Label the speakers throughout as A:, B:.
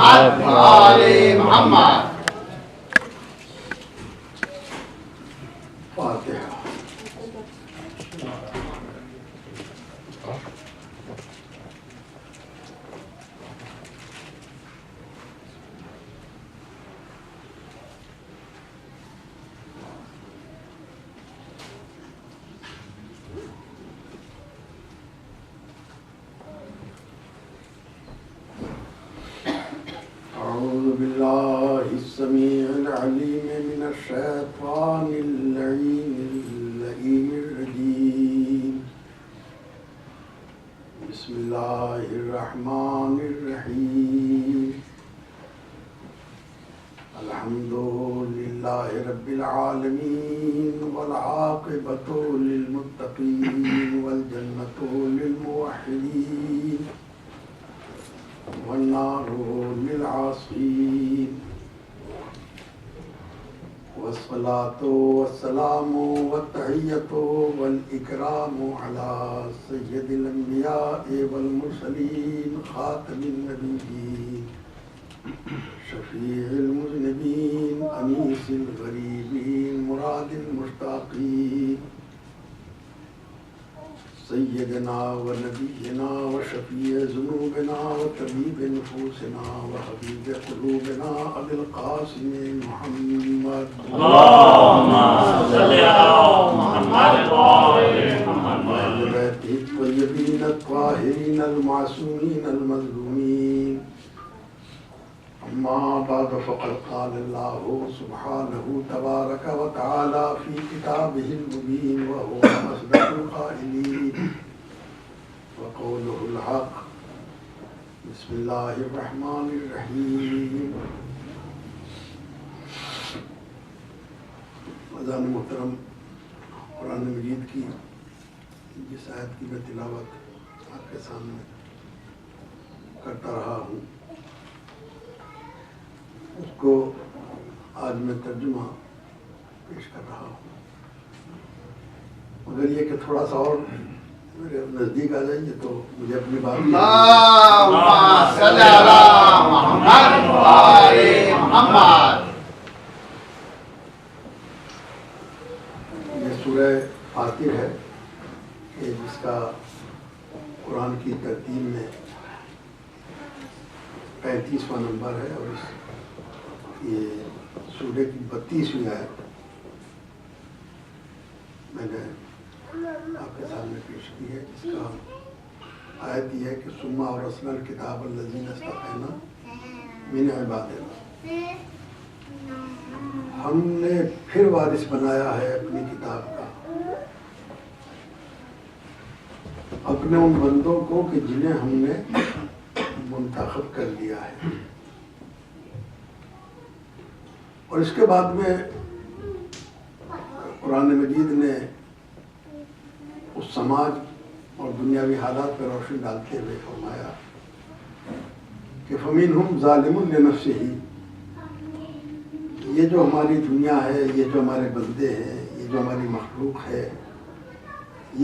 A: محمد وآل محمد.
B: فاتحہ. أعوذ بالله السميع العليم من الشيطان اللعين الرجيم. بسم الله الرحمن الرحيم. الحمد لله رب العالمين والعاقبة للمتقين والجنة للموحدين والنار للعاصين. والصلاة والسلام والتحية والإكرام على سيد الأنبياء والمرسلين خاتم النبيين شفيع المذنبين أنيس الغريبين مراد المشتاقين سيدنا ونبينا وشفيع ذنوبنا وطبيب نفوسنا وحبيب قلوبنا أبي القاسم محمد.
C: اللهم صل على محمد وآل محمد.
B: بيته الطيبين الطاهرين المعصومين المظلومين. أما بعد فقد قال الله سبحانه تبارك وتعالى في كتابه المبين وهو أصدق القائلين وقوله الحق. بسم الله الرحمن الرحيم. اذان محترم، قرآن مجید کی جس آیت کی میں تلاوت آپ کے سامنے کرتا رہا ہوں اس کو آج میں ترجمہ پیش کر رہا ہوں، مگر یہ کہ تھوڑا سا اور میرے نزدیک آ جائیے تو مجھے اپنی بات
A: اللهم صل على محمد وآل محمد.
B: یہ سورہ فاطر ہے کہ جس کا قرآن کی ترتیب میں 35واں نمبر ہے اور یہ سورہ کی 32ویں آیت میں نے آپ کے سامنے پیش کی ہے، جس کا آیت یہ ہے کہ ثم اورثنا الکتاب الذین اصطفینا من عبادنا. ہم نے پھر وارث بنایا ہے اپنی کتاب کا اپنے ان بندوں کو کہ جنہیں ہم نے منتخب کر لیا ہے. اور اس کے بعد میں قرآن مجید نے اس سماج اور دنیاوی حالات پر روشنی ڈالتے ہوئے فرمایا کہ فَمِنْهُمْ ظَالِمٌ لِنَفْسِهِ. یہ جو ہماری دنیا ہے، یہ جو ہمارے بندے ہیں، یہ جو ہماری مخلوق ہے،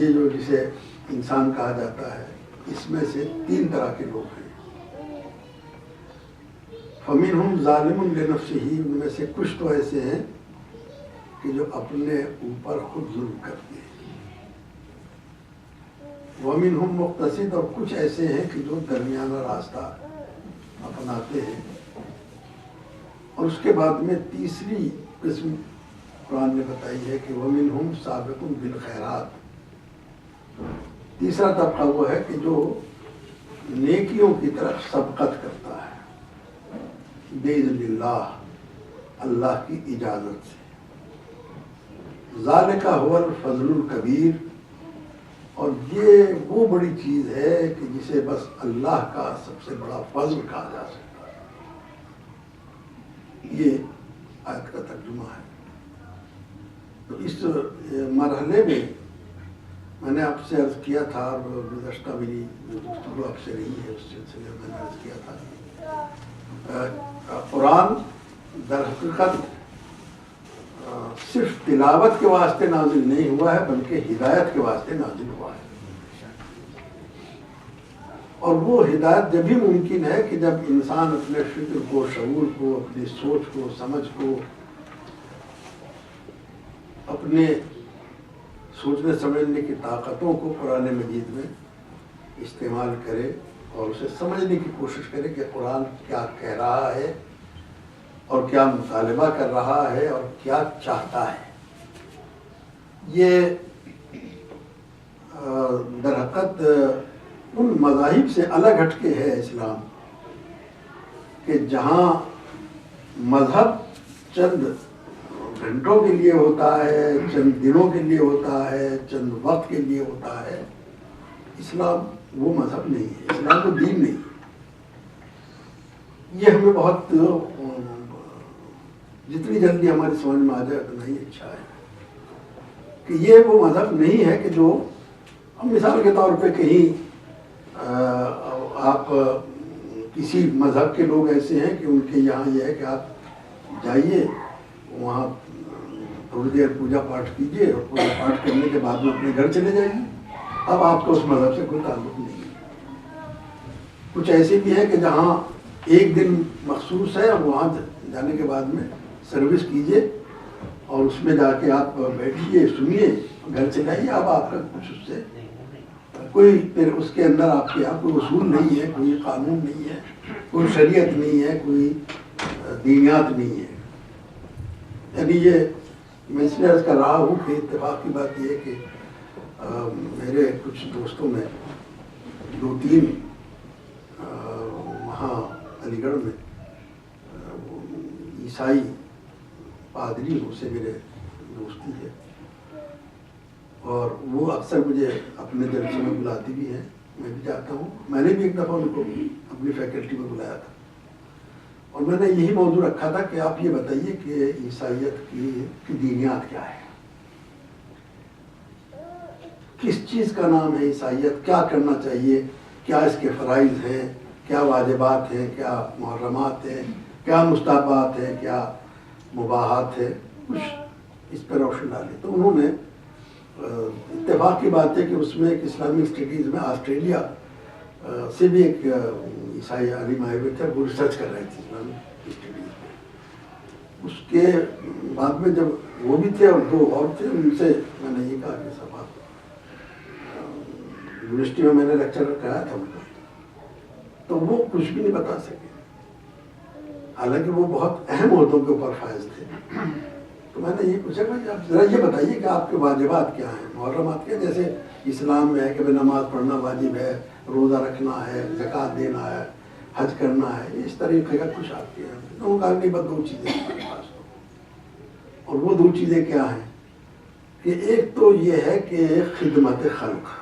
B: یہ جو جسے انسان کہا جاتا ہے، اس میں سے 3 طرح کے لوگ ہیں. فَمِنْهُمْ ظَالِمٌ لِنَفْسِهِ، ان میں سے کچھ تو ایسے ہیں کہ جو اپنے اوپر خود ظلم کرتے ہیں. وَمِنْهُمْ مُقْتَصِدٌ، اور کچھ ایسے ہیں کہ جو درمیانہ راستہ اپناتے ہیں. اور اس کے بعد میں تیسری قسم قرآن نے بتائی ہے کہ وَمِنْهُمْ سَابِقٌ بِالْخَيْرَاتِ. تیسرا طبقہ وہ ہے کہ جو نیکیوں کی طرف سبقت کرتا ہے بِإِذْنِ اللَّهِ، اللہ کی اجازت سے. ذَلِكَ هُوَ الْفَضْلُ الْكَبِيرُ، اور یہ وہ بڑی چیز ہے کہ جسے بس اللہ کا سب سے بڑا فضل کہا جا سکتا ہے. یہ آیت کا ترجمہ ہے. تو اس مرحلے میں نے آپ سے عرض کیا تھا، اور گزشتہ میری جو گفتگو آپ سے رہی ہے اس سلسلے میں نے عرض کیا تھا، قرآن در حقیقت صرف تلاوت کے واسطے نازل نہیں ہوا ہے بلکہ ہدایت کے واسطے نازل ہوا ہے. اور وہ ہدایت جب ہی ممکن ہے کہ جب انسان اپنے فکر کو، شعور کو، اپنی سوچ کو، سمجھ کو، اپنے سوچنے سمجھنے کی طاقتوں کو قرآن مجید میں استعمال کرے اور اسے سمجھنے کی کوشش کرے کہ قرآن کیا کہہ رہا ہے اور کیا مطالبہ کر رہا ہے اور کیا چاہتا ہے۔ یہ در حقیقت ان مذاہب سے الگ ہٹ کے ہے اسلام، کہ جہاں مذہب چند گھنٹوں کے لیے ہوتا ہے، چند دنوں کے لیے ہوتا ہے، چند وقت کے لیے ہوتا ہے، اسلام وہ مذہب نہیں ہے، اسلام وہ دین نہیں ہے۔ یہ ہمیں بہت جتنی جلدی ہماری سمجھ میں آ جائے اتنا ہی اچھا ہے کہ یہ وہ مذہب نہیں ہے کہ جو ہم مثال کے طور پہ کہیں آپ کسی مذہب کے لوگ ایسے ہیں کہ ان کے یہاں یہ ہے کہ آپ جائیے وہاں تھوڑی دیر پوجا پاٹھ کیجیے اور پوجا پاٹھ کرنے کے بعد میں اپنے گھر چلے جائیے، اب آپ کا اس مذہب سے کوئی تعلق نہیں ہے۔ کچھ ایسے بھی ہیں کہ جہاں ایک دن مخصوص ہے اور وہاں جانے کے بعد میں سروس کیجیے اور اس میں جا کے آپ بیٹھیے، سنیے، گھر چلے آئیے، اب آپ کا کچھ اس سے کوئی پھر اس کے اندر آپ کے یہاں کوئی اصول نہیں ہے، کوئی قانون نہیں ہے، کوئی شریعت نہیں ہے، کوئی دینیات نہیں ہے۔ یعنی یہ میں اس لیے عرض کر رہا ہوں کہ اتفاق کی بات یہ ہے کہ میرے کچھ دوستوں میں 2-3 وہاں علی گڑھ میں عیسائی پادری ان سے میرے دوستی ہے اور وہ اکثر مجھے اپنے جلسے میں بلاتی بھی ہیں، میں بھی جاتا ہوں۔ میں نے بھی ایک دفعہ ان کو اپنی فیکلٹی میں بلایا تھا اور میں نے یہی موضوع رکھا تھا کہ آپ یہ بتائیے کہ عیسائیت کی دینیات کیا ہے، کس چیز کا نام ہے عیسائیت، کیا کرنا چاہیے، کیا اس کے فرائض ہیں، کیا واجبات ہیں، کیا محرمات ہیں، کیا مستحبات ہیں، کیا مباحات ہے، کچھ اس پر روشن ڈالی۔ تو انہوں نے اتفاق کی بات ہے کہ اس میں ایک اسلامک اسٹڈیز میں آسٹریلیا سے بھی ایک عیسائی عالم آئے ہوئے تھے، وہ ریسرچ کر رہے تھے اسلامک اسٹڈیز میں۔ اس کے بعد میں جب وہ بھی تھے اور 2 اور تھے، ان سے میں نے یہ کہا کہ صاحب آپ یونیورسٹی میں نے لیکچر کرایا تھا ان کا، تو وہ کچھ بھی نہیں بتا سکے، حالانکہ وہ بہت اہم عہدوں کے اوپر فائز تھے۔ تو میں نے یہ پوچھا کہ آپ ذرا یہ بتائیے کہ آپ کے واجبات کیا ہیں، محرمات کیا ہیں، جیسے اسلام میں ہے کہ نماز پڑھنا واجب ہے، روزہ رکھنا ہے، زکوٰۃ دینا ہے، حج کرنا ہے، اس طریقے کا کچھ آپ کے ہیں۔ انہوں نے کہا کہ بس 2 چیزیں ہمارے پاس تو، اور وہ 2 چیزیں کیا ہیں کہ ایک تو یہ ہے کہ خدمت خلق،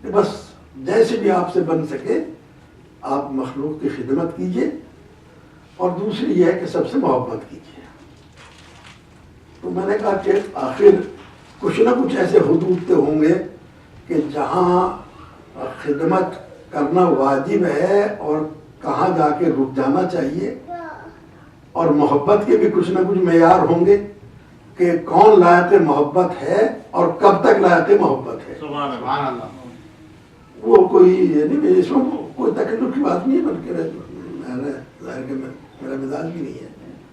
B: کہ بس جیسے بھی آپ سے بن سکے آپ مخلوق کی خدمت کیجیے، اور دوسری یہ ہے کہ سب سے محبت کیجیے۔ تو میں نے کہا کہ آخر کچھ نہ کچھ ایسے حدود تو ہوں گے کہ جہاں خدمت کرنا واجب ہے اور کہاں جا کے رک جانا چاہیے، اور محبت کے بھی کچھ نہ کچھ معیار ہوں گے کہ کون لائق محبت ہے اور کب تک لائق محبت ہے۔
C: سبحان اللہ۔
B: وہ کوئی یعنی اس میں کوئی تکلف کی بات نہیں ہے، بلکہ ظاہر کہ میرا مزاج بھی نہیں ہے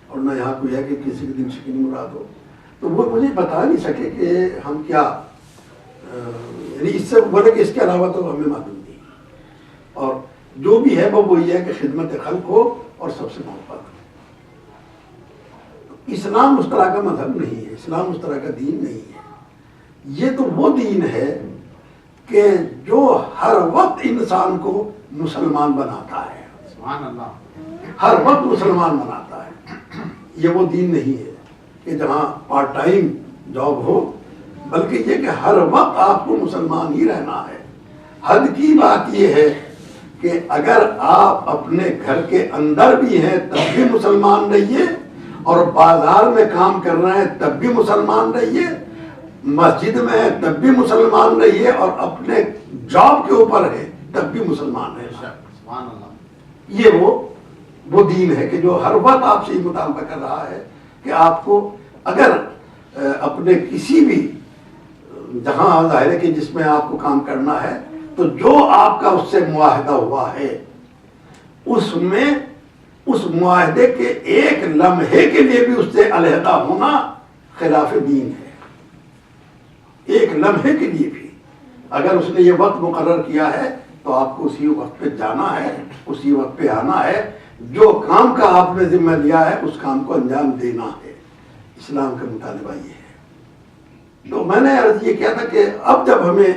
B: اور نہ یہاں کوئی ہے کہ کسی کے دن شکنی مراد ہو، تو وہ مجھے بتا نہیں سکے کہ ہم کیا یعنی اس سے بولے کہ اس کے علاوہ تو ہمیں معلوم نہیں، اور جو بھی ہے وہ وہی ہے کہ خدمت خلق ہو اور سب سے محبت ہو۔ اسلام اس طرح کا مذہب نہیں ہے، اسلام اس طرح کا دین نہیں ہے۔ یہ تو وہ دین ہے کہ جو ہر وقت انسان کو مسلمان بناتا ہے،
A: سبحان اللہ،
B: ہر وقت مسلمان بناتا ہے۔ یہ وہ دین نہیں ہے کہ جہاں پارٹ ٹائم جاب ہو، بلکہ یہ کہ ہر وقت آپ کو مسلمان ہی رہنا ہے۔ حد کی بات یہ ہے کہ اگر آپ اپنے گھر کے اندر بھی ہیں تب بھی مسلمان رہیے، اور بازار میں کام کر رہے ہیں تب بھی مسلمان رہیے، مسجد میں ہے تب بھی مسلمان رہیے، اور اپنے جاب کے اوپر ہے تب بھی مسلمان رہیے۔
A: سبحان اللہ۔
B: یہ وہ دین ہے کہ جو ہر وقت آپ سے یہ مطالبہ کر رہا ہے کہ آپ کو اگر اپنے کسی بھی جہاں ظاہر ہے کہ جس میں آپ کو کام کرنا ہے تو جو آپ کا اس سے معاہدہ ہوا ہے اس میں اس معاہدے کے ایک لمحے کے لیے بھی اس سے علیحدہ ہونا خلاف دین ہے. ایک لمحے کے لیے بھی اگر اس نے یہ وقت مقرر کیا ہے تو آپ کو اسی وقت پہ جانا ہے, اسی وقت پہ آنا ہے. جو کام کا آپ نے ذمہ لیا ہے اس کام کو انجام دینا ہے. اسلام کا مطالبہ یہ ہے. تو میں نے عرض یہ کیا تھا کہ اب جب ہمیں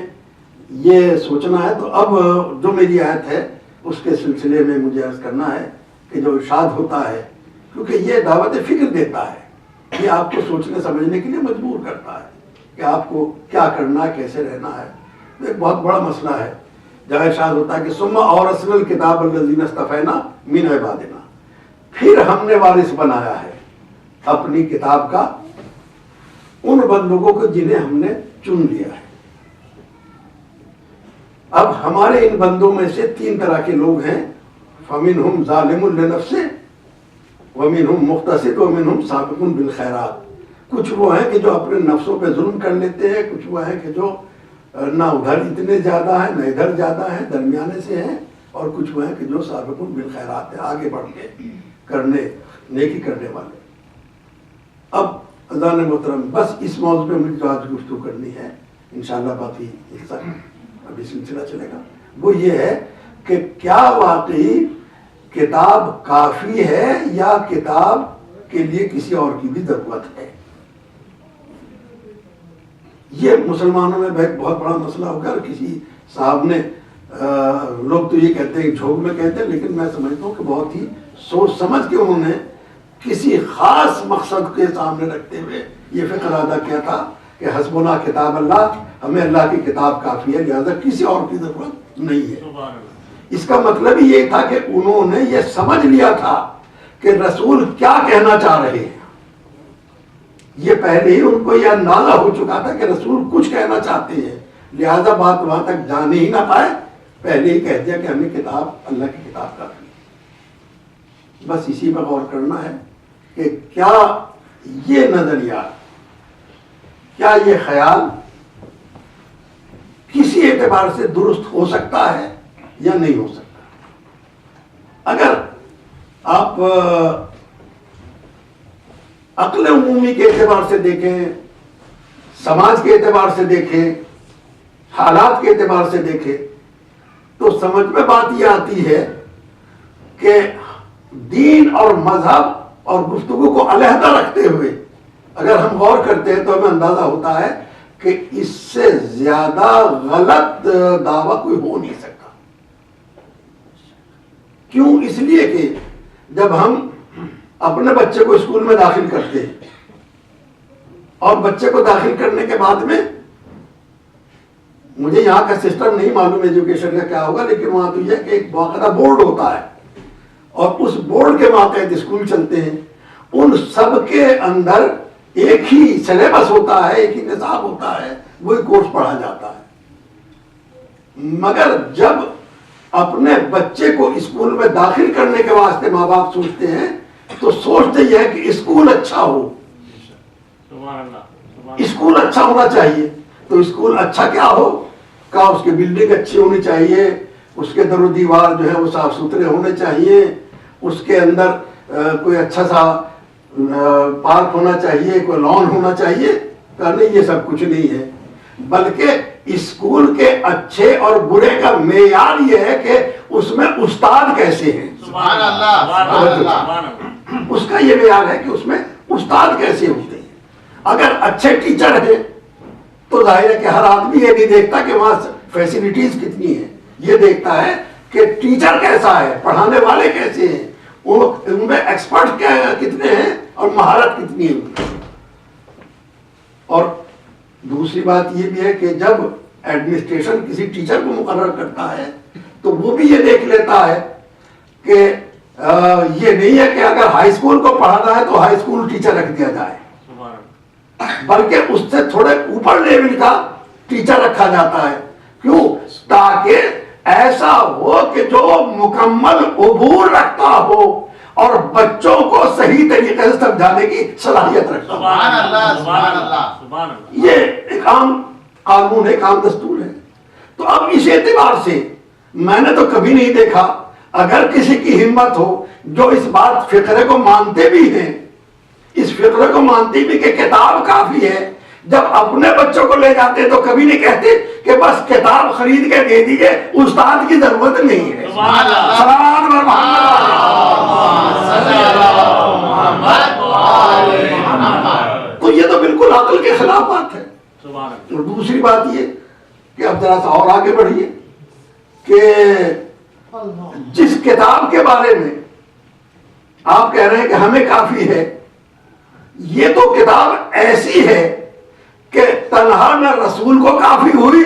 B: یہ سوچنا ہے تو اب جو میری آیت ہے اس کے سلسلے میں مجھے عرض کرنا ہے کہ جو ارشاد ہوتا ہے, کیونکہ یہ دعوت فکر دیتا ہے, یہ آپ کو سوچنے سمجھنے کے لیے مجبور کرتا ہے کہ آپ کو کیا کرنا ہے, کیسے رہنا ہے. ایک بہت بڑا مسئلہ ہے جہاں ارشاد ہوتا ہے کہ ثم اورثنا الکتاب الذین اصطفینا من عبادنا, پھر ہم نے وارث بنایا ہے اپنی کتاب کا ان بندوں کو جنہیں ہم نے چن لیا ہے. اب ہمارے ان بندوں میں سے 3 طرح کے لوگ ہیں, فمنہم ظالم لنفسہ ومنہم مقتصد ومنہم سابق بالخیرات. کچھ وہ ہیں کہ جو اپنے نفسوں پہ ظلم کر لیتے ہیں, کچھ وہ ہیں کہ جو نہ ادھر اتنے زیادہ ہیں نہ ادھر زیادہ ہیں, درمیانے سے ہیں, اور کچھ وہ ہیں کہ جو سابق بالخیرات ہیں, آگے بڑھ کے کرنے نیکی کرنے والے. اب اذان محترم بس اس موضوع پہ مجھے جو آج گفتگو کرنی ہے, انشاءاللہ باقی حصہ ابھی سلسلہ چلے گا, وہ یہ ہے کہ کیا واقعی کتاب کافی ہے یا کتاب کے لیے کسی اور کی بھی ضرورت ہے. یہ مسلمانوں میں ایک بہت بڑا مسئلہ ہوگا. اور کسی صاحب نے لوگ تو یہ کہتے ہیں جھوک میں کہتے ہیں, لیکن میں سمجھتا ہوں کہ بہت ہی سوچ سمجھ کے انہوں نے کسی خاص مقصد کے سامنے رکھتے ہوئے یہ فکر ادا کیا تھا کہ حسبنا کتاب اللہ, ہمیں اللہ کی کتاب کافی ہے, لہذا کسی اور کی ضرورت نہیں ہے. اس کا مطلب ہی یہ تھا کہ انہوں نے یہ سمجھ لیا تھا کہ رسول کیا کہنا چاہ رہے ہیں. یہ پہلے ہی ان کو یہ اندازہ ہو چکا تھا کہ رسول کچھ کہنا چاہتے ہیں, لہذا بات وہاں تک جانے ہی نہ پائے, پہلے ہی کہہ دیا کہ ہمیں کتاب اللہ کی کتاب کافی ہے. بس اسی پر غور کرنا ہے کہ کیا یہ نظریہ, کیا یہ خیال کسی اعتبار سے درست ہو سکتا ہے یا نہیں ہو سکتا. اگر آپ عقل عمومی کے اعتبار سے دیکھیں, سماج کے اعتبار سے دیکھیں, حالات کے اعتبار سے دیکھیں, تو سمجھ میں بات یہ آتی ہے کہ دین اور مذہب اور گفتگو کو علیحدہ رکھتے ہوئے اگر ہم غور کرتے ہیں تو ہمیں اندازہ ہوتا ہے کہ اس سے زیادہ غلط دعویٰ کوئی ہو نہیں سکتا. کیوں؟ اس لیے کہ جب ہم اپنے بچے کو اسکول میں داخل کرتے ہیں اور بچے کو داخل کرنے کے بعد میں, مجھے یہاں کا سسٹم نہیں معلوم ایجوکیشن کا کیا ہوگا, لیکن وہاں تو یہ کہ ایک باقاعدہ بورڈ ہوتا ہے اور اس بورڈ کے ماتحت اسکول چلتے ہیں. ان سب کے اندر ایک ہی سلیبس ہوتا ہے, ایک ہی نصاب ہوتا ہے, وہی کورس پڑھا جاتا ہے. مگر جب اپنے بچے کو اسکول میں داخل کرنے کے واسطے ماں باپ سوچتے ہیں تو سوچتے یہ ہے کہ اسکول اچھا ہو, اسکول اچھا ہونا چاہیے. تو اسکول اچھا کیا ہو, کہا اس کی بلڈنگ اچھی ہونی چاہیے, اس کے در و دیوار جو ہے وہ صاف ستھرے ہونے چاہیے, اس کے اندر کوئی اچھا سا پارک ہونا چاہیے, کوئی لان ہونا چاہیے. کہا نہیں, یہ سب کچھ نہیں ہے, بلکہ اسکول کے اچھے اور برے کا معیار یہ ہے کہ اس میں استاد کیسے ہیں.
A: سبحان اللہ.
B: اس کا یہ معیار ہے کہ اس میں استاد کیسے ہوتے ہیں. اگر اچھے ٹیچر ہیں تو ظاہر ہے کہ ہر آدمی یہ نہیں دیکھتا کہ وہاں فیسلٹیز کتنی ہیں, یہ دیکھتا ہے کہ ٹیچر کیسا ہے, پڑھانے والے کیسے ہیں, ان میں ایکسپرٹ کتنے ہیں اور مہارت کتنی ہے. اور دوسری بات یہ بھی ہے کہ جب ایڈمنسٹریشن کسی ٹیچر کو مقرر کرتا ہے تو وہ بھی یہ دیکھ لیتا ہے کہ یہ نہیں ہے کہ اگر ہائی اسکول کو پڑھانا ہے تو ہائی اسکول ٹیچر رکھ دیا جائے, بلکہ اس سے تھوڑے اوپر لیول کا ٹیچر رکھا جاتا ہے. کیوں؟ تاکہ ایسا ہو کہ جو مکمل عبور رکھتا ہو اور بچوں کو صحیح طریقے سے سمجھانے کی صلاحیت رکھتا ہو.
A: سبحان اللہ. سبحان اللہ.
B: یہ ایک عام قانون ہے, ایک عام دستور ہے. تو اب اس اعتبار سے میں نے تو کبھی نہیں دیکھا اگر کسی کی ہمت ہو جو اس بات فقرے کو مانتے بھی ہیں، اس فقرے کو مانتے بھی کہ کتاب کافی ہے، جب اپنے بچوں کو لے جاتے تو کبھی نہیں کہتے کہ بس کتاب خرید کے دے دیجئے، استاد کی ضرورت نہیں ہے۔ صلوات بر محمد۔ تو یہ تو بالکل عقل کے خلاف بات ہے۔ اور دوسری بات یہ کہ اب ذرا سا اور آگے بڑھیے کہ جس کتاب کے بارے میں آپ کہہ رہے ہیں کہ ہمیں کافی ہے، یہ تو کتاب ایسی ہے کہ تنہا نہ رسول کو کافی ہوئی،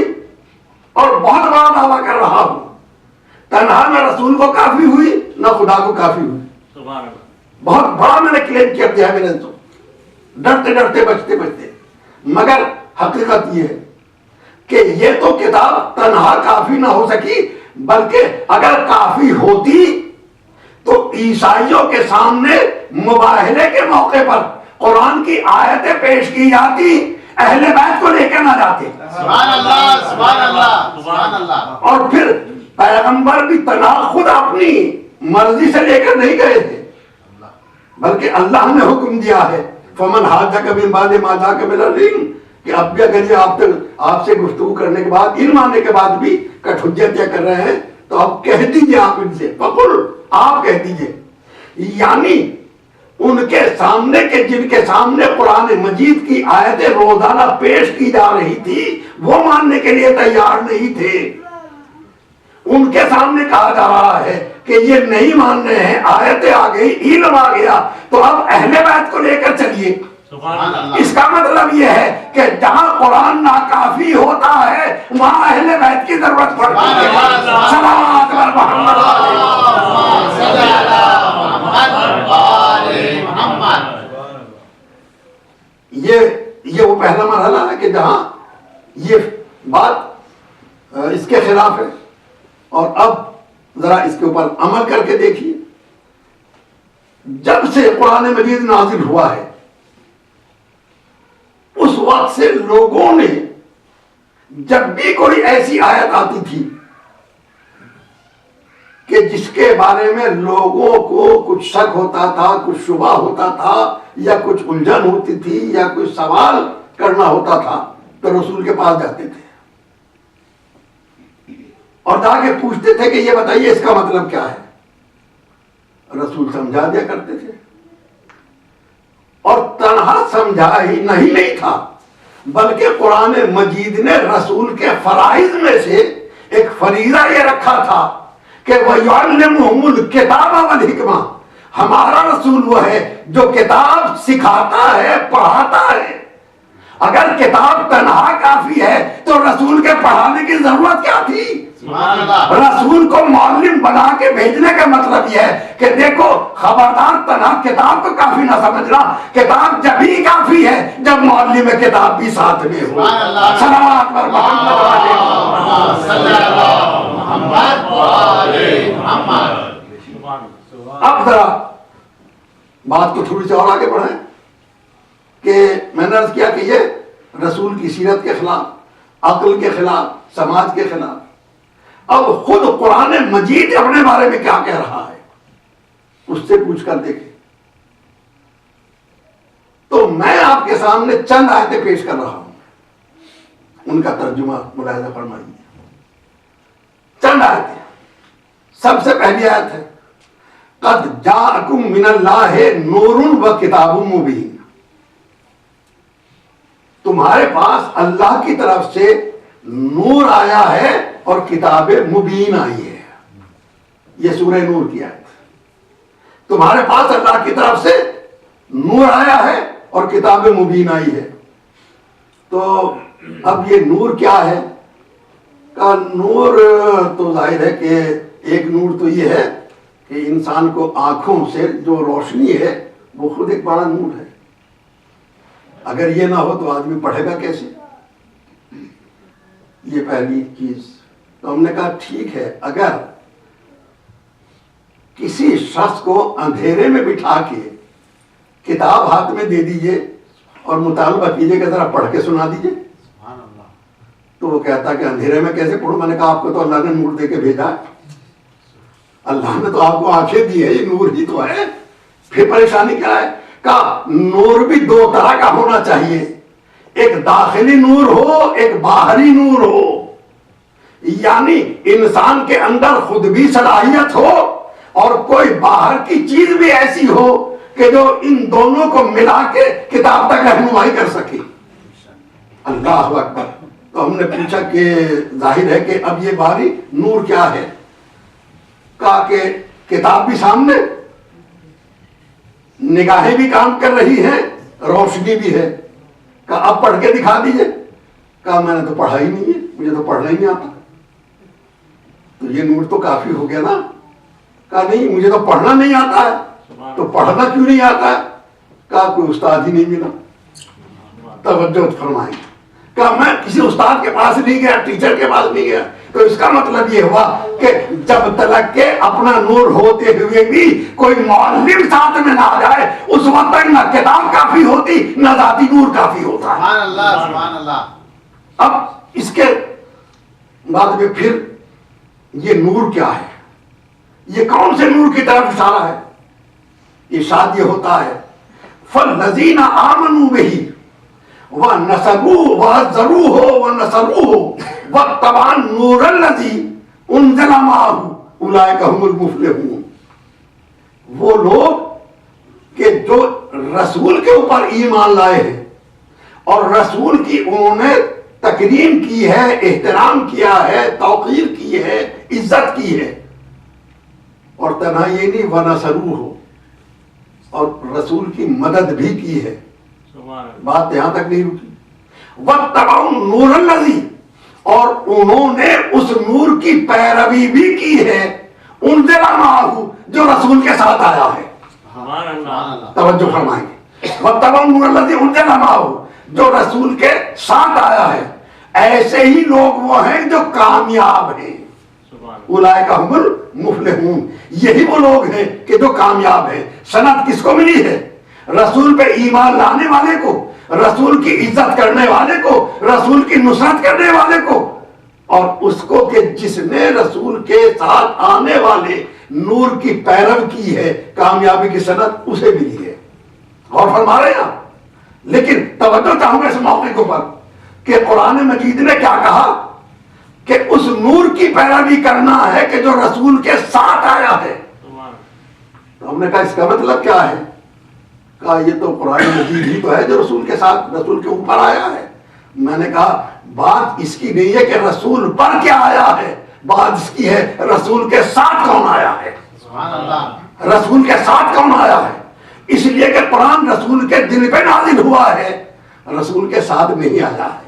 B: اور بہت بڑا دعویٰ کر رہا ہوں، تنہا نہ رسول کو کافی ہوئی نہ خدا کو کافی ہوئی۔ بہت بڑا میں نے کلیم کر دیا میرے تو، ڈرتے ڈرتے بچتے بچتے، مگر حقیقت یہ ہے کہ یہ تو کتاب تنہا کافی نہ ہو سکی، بلکہ اگر کافی ہوتی تو عیسائیوں کے سامنے مباہلے کے موقع پر قرآن کی آیتیں پیش کی جاتی، اہل بیت کو لے کر نہ جاتے۔
A: سبحان اللہ، سبحان اللہ، سبحان اللہ۔
B: اور پھر پیغمبر بھی تنہا خود اپنی مرضی سے لے کر نہیں گئے تھے، بلکہ اللہ نے حکم دیا ہے فمن حاجک من بعد ما جاءک من العلم، کہ اب بھی اگر یہ آپ سے گفتگو کرنے کے بعد، علم آنے کے بعد بھی کٹ حجتیاں کر رہے ہیں تو اب کہہ دیجئے آپ ان سے، فقل، آپ کہہ دیجئے، یعنی ان کے سامنے کے جن کے سامنے قرآن مجید کی آیتیں روزانہ پیش کی جا رہی تھی وہ ماننے کے لیے تیار نہیں تھے، ان کے سامنے کہا جا رہا ہے کہ یہ نہیں مان رہے ہیں، آیتیں آ گئی، علم آ گیا، تو اب اہل بیت کو لے کر چلیے۔ اس کا مطلب یہ ہے کہ جہاں قرآن ناکافی ہوتا ہے وہاں اہل بیت کی ضرورت پڑتی ہے۔ صلوات بر محمد۔ یہ وہ پہلا مرحلہ ہے کہ جہاں یہ بات اس کے خلاف ہے، اور اب ذرا اس کے اوپر عمل کر کے دیکھیے۔ جب سے قرآن مجید نازل ہوا ہے اس وقت سے لوگوں نے جب بھی کوئی ایسی آیت آتی تھی کہ جس کے بارے میں لوگوں کو کچھ شک ہوتا تھا، کچھ شبہ ہوتا تھا، یا کچھ الجھن ہوتی تھی، یا کوئی سوال کرنا ہوتا تھا، تو رسول کے پاس جاتے تھے اور جا کے پوچھتے تھے کہ یہ بتائیے اس کا مطلب کیا ہے۔ رسول سمجھا دیا کرتے تھے، اور تنہا سمجھا ہی نہیں تھا بلکہ قرآن مجید نے رسول کے فرائض میں سے ایک فریضہ یہ رکھا تھا کہ وَيُعَلِّمُهُمُ الْكِتَابَ وَالْحِكْمَةَ، ہمارا رسول وہ ہے جو کتاب سکھاتا ہے، پڑھاتا ہے۔ اگر کتاب تنہا کافی ہے تو رسول کے پڑھانے کی ضرورت کیا تھی؟ رسول کو معلم بنا کے بھیجنے کا مطلب یہ ہے کہ دیکھو خبردار تنہا کتاب کو کافی نہ سمجھنا، کتاب جب ہی کافی ہے جب معلم کتاب بھی ساتھ میں ہو۔ صلوات بر محمد۔ اب ذرا بات کو تھوڑی سی اور آگے بڑھائیں کہ میں نے عرض کیا کہ یہ رسول کی سیرت کے خلاف، عقل کے خلاف، سماج کے خلاف۔ اب خود قرآن مجید اپنے بارے میں کیا کہہ رہا ہے اس سے پوچھ کر دیکھیں۔ تو میں آپ کے سامنے چند آیتیں پیش کر رہا ہوں، ان کا ترجمہ ملاحظہ فرمائیے۔ چند آیتیں۔ سب سے پہلی آیت ہے قد جاءکم من اللہ نور و کتاب مبین، تمہارے پاس اللہ کی طرف سے نور آیا ہے اور کتاب مبین آئی ہے۔ یہ سورہ نور کی آیت، تمہارے پاس اللہ کی طرف سے نور آیا ہے اور کتاب مبین آئی ہے۔ تو اب یہ نور کیا ہے؟ کا نور تو ظاہر ہے کہ ایک نور تو یہ ہے کہ انسان کو آنکھوں سے جو روشنی ہے وہ خود ایک بڑا نور ہے، اگر یہ نہ ہو تو آدمی پڑھے گا کیسے؟ یہ پہلی چیز۔ تو ہم نے کہا ٹھیک ہے، اگر کسی شخص کو اندھیرے میں بٹھا کے کتاب ہاتھ میں دے دیجئے اور مطالبہ کیجئے کہ ذرا پڑھ کے سنا دیجئے، تو وہ کہتا کہ اندھیرے میں کیسے پڑھوں؟ میں نے کہا آپ کو تو اللہ نے نور دے کے بھیجا ہے، اللہ نے تو آپ کو آنکھیں دی ہے، یہ نور ہی تو ہے، پھر پریشانی کیا ہے؟ کہا نور بھی دو طرح کا ہونا چاہیے، ایک داخلی نور ہو، ایک باہری نور ہو، یعنی انسان کے اندر خود بھی صلاحیت ہو اور کوئی باہر کی چیز بھی ایسی ہو کہ جو ان دونوں کو ملا کے کتاب تک رہنمائی کر سکے۔ اللہ اکبر۔ تو ہم نے پوچھا کہ ظاہر ہے کہ اب یہ باہری نور کیا ہے؟ کہا کہ کتاب بھی سامنے، نگاہیں بھی کام کر رہی ہیں، روشنی بھی ہے۔ کہا اب پڑھ کے دکھا دیجئے۔ کہا میں نے تو پڑھا ہی نہیں ہے، مجھے تو پڑھنا ہی نہیں آتا۔ تو یہ نور تو کافی ہو گیا نا۔ کہا نہیں مجھے تو پڑھنا نہیں آتا ہے۔ تو پڑھنا کیوں نہیں آتا ہے؟ کہا کوئی استاد ہی نہیں ملا۔ توجہ فرمائیں۔ کہا میں کسی استاد کے پاس نہیں گیا، ٹیچر کے پاس نہیں گیا۔ تو اس کا مطلب یہ ہوا کہ جب تلک کے اپنا نور ہوتے ہوئے بھی کوئی معلم ساتھ میں نہ آ جائے، اس وقت تک نہ کتاب کافی ہوتی نہ ذاتی نور کافی ہوتا۔
A: سبحان اللہ، سبحان اللہ۔
B: اب اس کے بعد میں پھر یہ نور کیا ہے؟ یہ کون سے نور کی طرف اشارہ ہے؟ ارشاد یہ ہوتا ہے فَالَّذِينَ آمَنُوا بِهِ وَنَصَرُوهُ وَعَزَّرُوهُ وَنَصَرُوهُ وَاتَّبَعُوا النُّورَ الَّذِي أُنزِلَ مَعَهُ أُولَٰئِكَ هُمُ الْمُفْلِحُونَ۔ وہ لوگ کہ جو رسول کے اوپر ایمان لائے ہیں اور رسول کی انہوں نے تکریم کی ہے، احترام کیا ہے، توقیر کی ہے، عزت کی ہے، اور تنہا یہ نہیں وَنَصَرُوهُ، اور رسول کی مدد بھی کی ہے۔ بات یہاں تک نہیں رکی۔ وَاتَّبَعُوا النُّورَ الَّذِي، اور انہوں نے اس نور کی پیروی بھی کی ہے، اُنزِلَ مَعَهُ، جو رسول کے ساتھ آیا ہے۔ توجہ فرمائیں گے۔ وَاتَّبَعُوا النُّورَ الَّذِي اُنزِلَ مَعَهُ، جو رسول کے ساتھ آیا ہے۔ ایسے ہی لوگ وہ ہیں جو کامیاب ہیں۔ اولئک هم المفلحون، یہی وہ لوگ ہیں کہ جو کامیاب ہیں۔ سند کس کو ملی ہے؟ رسول پہ ایمان لانے والے کو، رسول کی عزت کرنے والے کو، رسول کی نصرت کرنے والے کو، اور اس کو کہ جس نے رسول کے ساتھ آنے والے نور کی پیرو کی ہے، کامیابی کی سند اسے ملی ہے۔ اور فرما رہے ہیں آپ، لیکن توجہ چاہوں گا اس موقع کے اوپر کہ قرآن مجید نے کیا کہا کہ اس نور کی پیروی کرنا ہے کہ جو رسول کے ساتھ آیا ہے۔ تو ہم نے کہا اس کا مطلب کیا ہے؟ کہا یہ تو قرآن مجید ہی تو ہے جو رسول کے ساتھ، رسول کے اوپر آیا ہے۔ میں نے کہا بات اس کی نہیں ہے کہ رسول پر کیا آیا ہے، بات اس کی ہے رسول کے ساتھ کون آیا ہے۔
A: سبحان اللہ۔
B: رسول کے ساتھ کون آیا ہے؟ اس لیے کہ قرآن رسول کے دل پہ نازل ہوا ہے، رسول کے ساتھ نہیں آیا ہے۔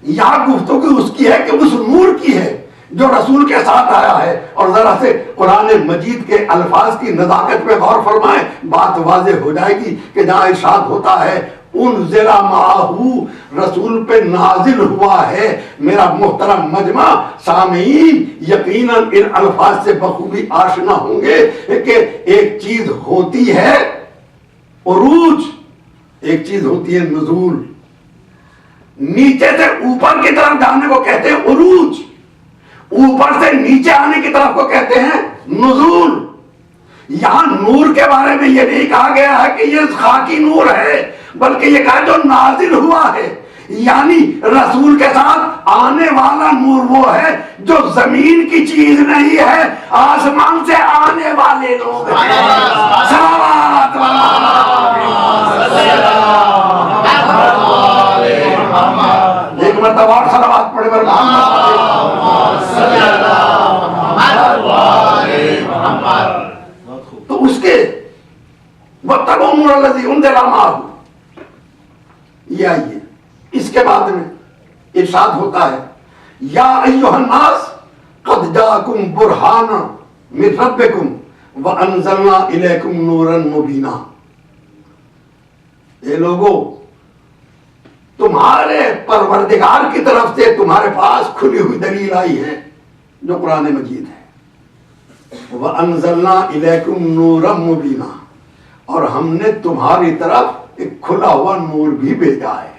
B: یہاں گفتگو اس کی ہے کہ اس نور کی ہے جو رسول کے ساتھ آیا ہے۔ اور ذرا سے قرآن مجید کے الفاظ کی نزاکت پہ غور فرمائیں، بات واضح ہو جائے گی کہ جہاں ارشاد ہوتا ہے انزل معہ، رسول پہ نازل ہوا ہے۔ میرا محترم مجمع سامعین یقیناً ان الفاظ سے بخوبی آشنا ہوں گے کہ ایک چیز ہوتی ہے عروج، ایک چیز ہوتی ہے نزول۔ نیچے سے اوپر کی طرف جانے کو کہتے ہیں عروج، اوپر سے نیچے آنے کی طرف کو کہتے ہیں نزول۔ یہاں نور کے بارے میں یہ نہیں کہا گیا ہے کہ یہ خاکی نور ہے، بلکہ یہ کہا جو نازل ہوا ہے، یعنی رسول کے ساتھ آنے والا نور وہ ہے جو زمین کی چیز نہیں ہے، آسمان سے آنے والے لوگ ہیں۔ صلوات ایک مرتبہ اور صلوات پڑھے بر محمد۔ تو اس کے وَاتَّبَعُوا النُّورَ الَّذِي أُنزِلَ مَعَهُ، یہ آئیے اس کے بعد میں ارشاد ہوتا ہے یا ایھا الناس قد جاءکم برہان من ربکم وانزلنا الیکم نورا مبینا۔ اے لوگوں، تمہارے پروردگار کی طرف سے تمہارے پاس کھلی ہوئی دلیل آئی ہے جو قرآن مجید ہے۔ وَأَنزَلْنَا إِلَيْكُمْ نُورًا مُبِينًا، اور ہم نے تمہاری طرف ایک کھلا ہوا نور بھی بھیجا ہے۔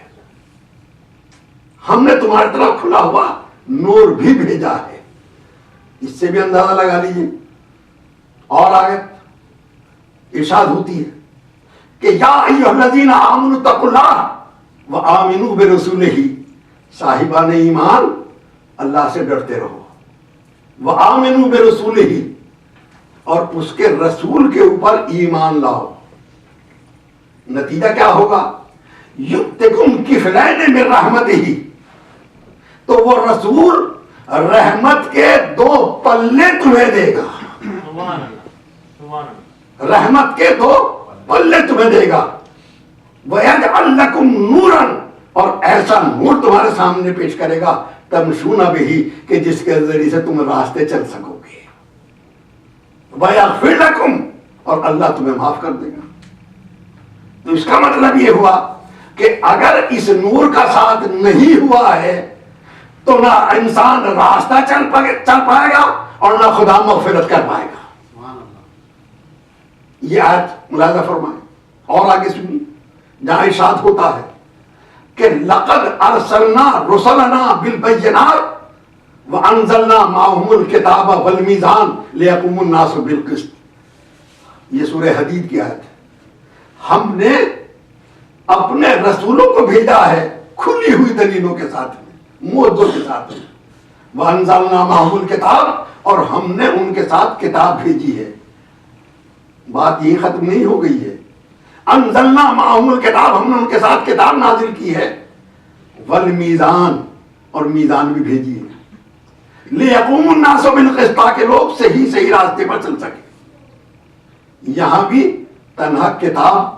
B: ہم نے تمہاری طرف کھلا ہوا نور بھی بھیجا ہے. اس سے بھی اندازہ لگا لیجیے. اور آگے ارشاد ہوتی ہے کہ یا ایھا الذین آمنوا اتقوا اللہ وآمنوا برسولہ، صاحبان ایمان اللہ سے ڈرتے رہو. وآمنوا برسولہ، اور اس کے رسول کے اوپر ایمان لاؤ. نتیجہ کیا ہوگا؟ یؤتکم کفلین من رحمتہ، تو وہ رسول رحمت کے 2 پلے تمہیں دے گا.
C: سبحان اللہ، سبحان اللہ.
B: رحمت کے 2 پلے تمہیں دے گا. وَيَجْعَلْ لَكُمْ نُورًا، اور ایسا نور تمہارے سامنے پیش کرے گا تمشون بِہِ، کہ جس کے ذریعے سے تم راستے چل سکو گے. وَيَغْفِرْ لَكُمْ، اور اللہ تمہیں معاف کر دے گا. تو اس کا مطلب یہ ہوا کہ اگر اس نور کا ساتھ نہیں ہوا ہے تو نہ انسان راستہ چل پائے گا اور نہ خدا مغفرت کر پائے گا.
A: سبحان اللہ.
B: یہ آیت ملاحظہ فرمائیں. اور آگے سنیے جہاں ارشاد ہوتا ہے کہ لقد ارسلنا رسلنا بالبینات وانزلنا معهم الکتاب والمیزان لیقوم الناس بالقسط. یہ سورہ حدید کی آیت ہے. ہم نے اپنے رسولوں کو بھیجا ہے کھلی ہوئی دلیلوں کے ساتھ میں، معجزوں کے ساتھ میں. وانزلنا معهم الکتاب، اور ہم نے ان کے ساتھ کتاب بھیجی ہے. بات یہ ختم نہیں ہو گئی ہے. انزلنا معهم الکتاب، ہم نے ان کے ساتھ کتاب نازل کی ہے. والمیزان، اور میزان بھی بھیجی ہے. لیقوم الناس بالقسط، تاکہ لوگ صحیح راستے پر چل سکے. یہاں بھی تنہا کتاب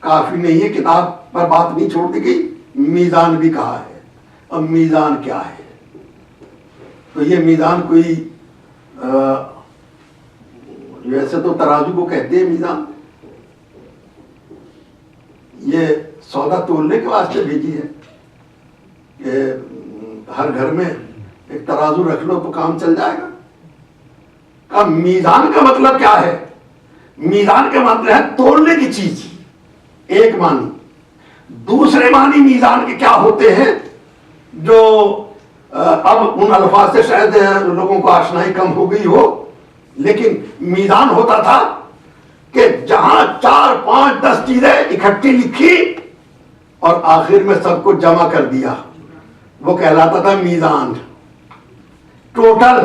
B: کافی نہیں ہے، کتاب پر بات نہیں چھوڑ دی گئی، میزان بھی کہا ہے. اب میزان کیا ہے؟ تو یہ میزان کوئی ویسے تو ترازو کو کہتے ہیں میزان. یہ سودا تولنے کے واسطے بھیجی ہے کہ ہر گھر میں ایک ترازو رکھ لو تو کام چل جائے گا. اب میزان کا مطلب کیا ہے؟ میزان کا مطلب ہے تولنے کی چیز. ایک معنی. دوسرے معنی میزان کے کیا ہوتے ہیں جو اب ان الفاظ سے شاید لوگوں کو آشنائی کم ہو گئی ہو، لیکن میزان ہوتا تھا کہ جہاں 4 5 10 چیزیں اکٹھی لکھی اور آخر میں سب کو جمع کر دیا، وہ کہلاتا تھا میزان. ٹوٹل،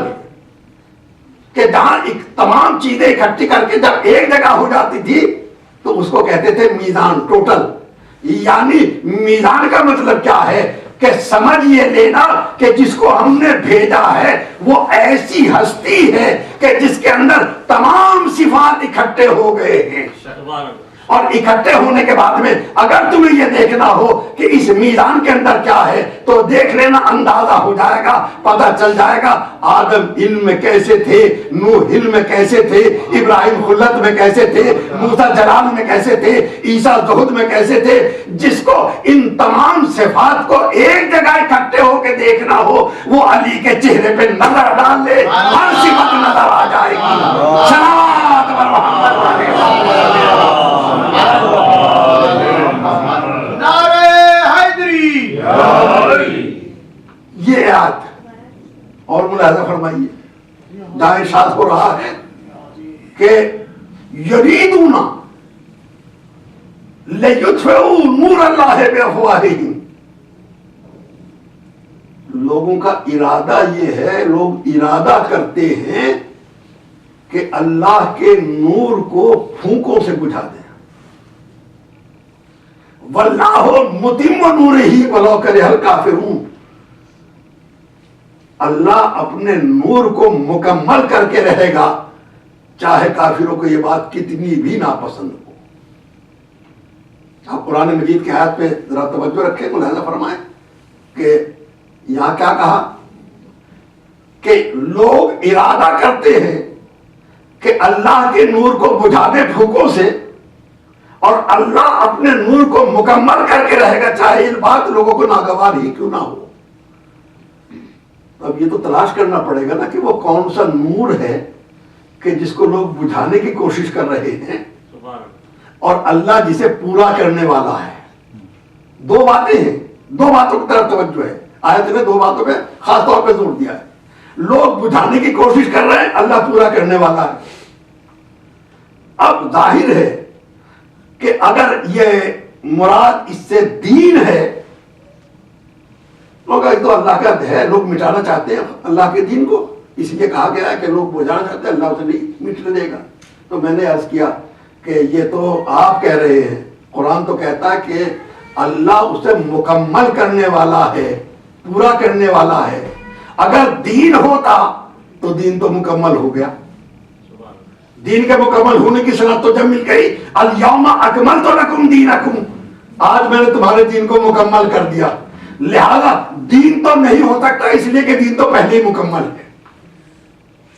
B: کہ جہاں تمام چیزیں اکٹھی کر کے جب ایک جگہ ہو جاتی تھی تو اس کو کہتے تھے میزان. ٹوٹل. یعنی میزان کا مطلب کیا ہے کہ سمجھ یہ لینا کہ جس کو ہم نے بھیجا ہے وہ ایسی ہستی ہے کہ جس کے اندر تمام صفات اکٹھے ہو گئے ہیں.
C: سبحان اللہ.
B: اور اکٹھے ہونے کے بعد میں اگر تمہیں یہ دیکھنا ہو کہ اس میزان کے اندر کیا ہے تو دیکھ لینا، اندازہ ہو جائے گا، پتہ چل جائے گا. آدم علم میں کیسے تھے، نوح علم میں کیسے تھے، ابراہیم خلت میں کیسے تھے، موسیٰ جلال میں کیسے تھے، عیسیٰ زہد میں کیسے تھے. جس کو ان تمام صفات کو ایک جگہ اکٹھے ہو کے دیکھنا ہو وہ علی کے چہرے پہ نظر ڈال لے، ہر صفت نظر آ جائے گی. صلوات بر محمد علیہ وسلم.
A: نعرہ حیدری.
B: یہ آیت اور ملاحظہ فرمائیے جہاں ارشاد ہو رہا ہے کہ یریدون لیطفئوا نور اللہ بافواہہم. لوگوں کا ارادہ یہ ہے، لوگ ارادہ کرتے ہیں کہ اللہ کے نور کو پھونکوں سے بجھا دیں. واللہ متم نورہ ولو کرہ الکافرون. اللہ اپنے نور کو مکمل کر کے رہے گا چاہے کافروں کو یہ بات کتنی بھی ناپسند ہو. آپ قرآن مجید کی آیت پہ ذرا توجہ رکھیں، ملاحظہ فرمائیں کہ یہاں کیا کہا کہ لوگ ارادہ کرتے ہیں کہ اللہ کے نور کو بجھا دے پھونکوں سے، اور اللہ اپنے نور کو مکمل کر کے رہے گا چاہے یہ بات لوگوں کو ناگوار ہی کیوں نہ ہو. اب یہ تو تلاش کرنا پڑے گا نا کہ وہ کون سا نور ہے کہ جس کو لوگ بجھانے کی کوشش کر رہے ہیں اور اللہ جسے پورا کرنے والا ہے. 2 باتیں ہیں. دو باتوں کی طرف توجہ ہے، آیت نے دو باتوں پہ خاص طور پہ زور دیا ہے. لوگ بجھانے کی کوشش کر رہے ہیں، اللہ پورا کرنے والا ہے. اب ظاہر ہے کہ اگر یہ مراد اس سے دین ہے، لوگ تو اللہ کا ہے، لوگ مٹانا چاہتے ہیں اللہ کے دین کو، اس لیے کہا گیا ہے کہ لوگ بجھانا چاہتے ہیں، اللہ اسے نہیں مٹنے دے گا. تو میں نے عرض کیا کہ یہ تو آپ کہہ رہے ہیں، قرآن تو کہتا ہے کہ اللہ اسے مکمل کرنے والا ہے، پورا کرنے والا ہے. اگر دین ہوتا تو دین تو مکمل ہو گیا. دین کے مکمل ہونے کی صنعت تو جب مل گئی، الیوم اکملت لکم دینکم، آج میں نے تمہارے دین کو مکمل کر دیا. لہذا دین تو نہیں ہو سکتا اس لیے کہ دین تو پہلے ہی مکمل ہے.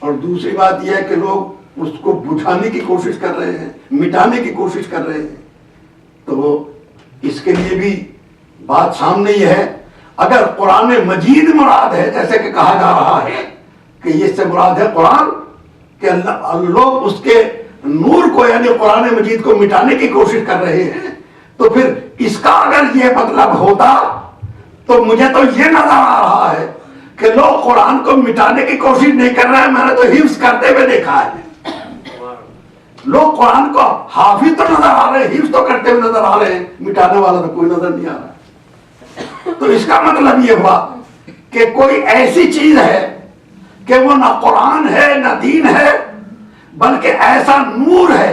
B: اور دوسری بات یہ ہے کہ لوگ اس کو بجھانے کی کوشش کر رہے ہیں، مٹانے کی کوشش کر رہے ہیں. تو اس کے لیے بھی بات سامنے یہ ہے، اگر قرآن مجید مراد ہے جیسے کہ کہا جا رہا ہے کہ یہ سے مراد ہے قرآن، کہ لوگ اس کے نور کو یعنی قرآن مجید کو مٹانے کی کوشش کر رہے ہیں، تو پھر اس کا اگر یہ مطلب ہوتا تو مجھے تو یہ نظر آ رہا ہے کہ لوگ قرآن کو مٹانے کی کوشش نہیں کر رہے ہیں، میں نے تو حفظ کرتے ہوئے دیکھا ہے. لوگ قرآن کو حافظ تو نظر آ رہے ہیں، حفظ تو کرتے ہوئے نظر آ رہے ہیں، مٹانے والا تو کوئی نظر نہیں آ رہا. تو اس کا مطلب یہ ہوا کہ کوئی ایسی چیز ہے کہ وہ نہ قرآن ہے نہ دین ہے، بلکہ ایسا نور ہے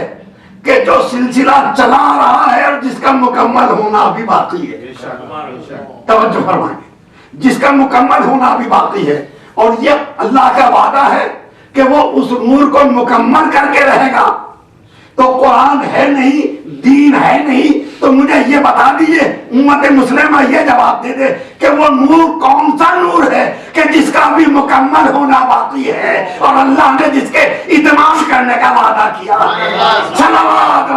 B: کہ جو سلسلہ چلا رہا ہے اور جس کا مکمل ہونا ابھی باقی ہے. توجہ فرمائیں، جس کا مکمل ہونا ابھی باقی ہے. اور یہ اللہ کا وعدہ ہے کہ وہ اس نور کو مکمل کر کے رہے گا. تو قرآن ہے نہیں، دین ہے نہیں، تو مجھے یہ بتا دیجئے، امت مسلمہ یہ جواب دے دے کہ وہ نور کون سا نور ہے کہ جس کا بھی مکمل ہونا باقی ہے اور اللہ نے جس کے اتمام کرنے کا وعدہ کیا. صلوات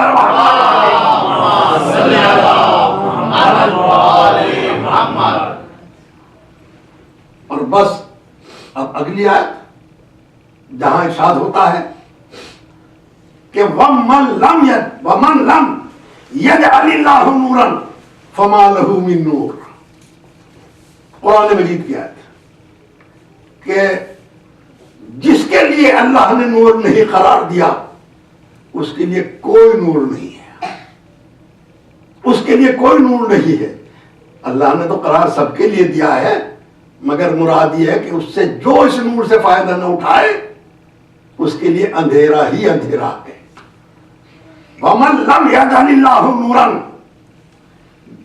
B: اور بس اب اگلی آیت جہاں ارشاد ہوتا ہے کہ وَمَن لَمْ يَجْعَلِ اللَّهُ نُورًا فَمَا لَهُ مِن نُور. قرآن مجید کی آیت کہ جس کے لیے اللہ نے نور نہیں قرار دیا اس کے لیے کوئی نور نہیں ہے، اس کے لیے کوئی نور نہیں ہے. اللہ نے تو قرار سب کے لیے دیا ہے، مگر مراد یہ ہے کہ اس سے جو اس نور سے فائدہ نہ اٹھائے اس کے لیے اندھیرا ہی اندھیرا ہے. وَمَن لَمْ يَجْعَلِ اللَّهُ نُورًا،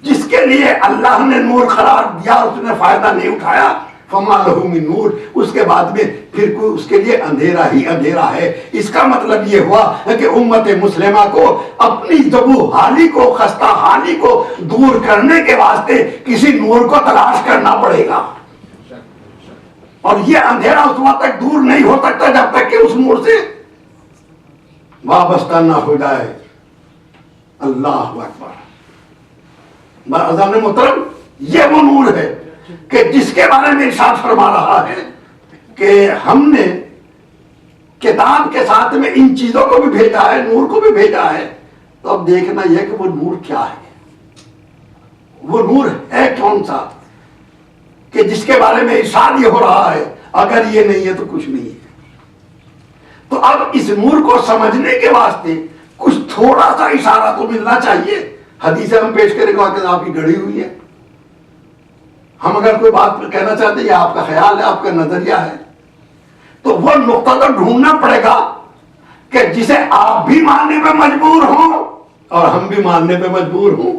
B: جس کے لیے اللہ نے نور قرار دیا اس نے فائدہ نہیں اٹھایا، فَمَا لَهُ مِن نُور، اس کے بعد میں پھر کوئی اس کے لیے اندھیرا ہی اندھیرا ہے. اس کا مطلب یہ ہوا کہ امت مسلمہ کو اپنی ذبو حالی کو، خستہ حالی کو دور کرنے کے واسطے کسی نور کو تلاش کرنا پڑے گا. اور یہ اندھیرا اس وقت تک دور نہیں ہو سکتا جب تک کہ اس نور سے وابستہ نہ ہو جائے. اللہ اکبر. معززان محترم، یہ وہ نور ہے کہ جس کے بارے میں ارشاد فرما رہا ہے کہ ہم نے کتاب کے ساتھ میں ان چیزوں کو بھی بھیجا ہے، نور کو بھی بھیجا ہے. تو اب دیکھنا یہ کہ وہ نور کیا ہے، وہ نور ہے کون سا کہ جس کے بارے میں ارشاد یہ ہو رہا ہے اگر یہ نہیں ہے تو کچھ نہیں ہے. تو اب اس نور کو سمجھنے کے واسطے کچھ تھوڑا سا اشارہ تو ملنا چاہیے. حدیث ہم پیش کریں گے کہ آپ کی گڑھی ہوئی ہے. ہم اگر کوئی بات کہنا چاہتے ہیں یہ آپ کا خیال ہے، آپ کا نظریہ ہے، تو وہ نقطہ تو ڈھونڈنا پڑے گا کہ جسے آپ بھی ماننے پہ مجبور ہوں اور ہم بھی ماننے پہ مجبور ہوں.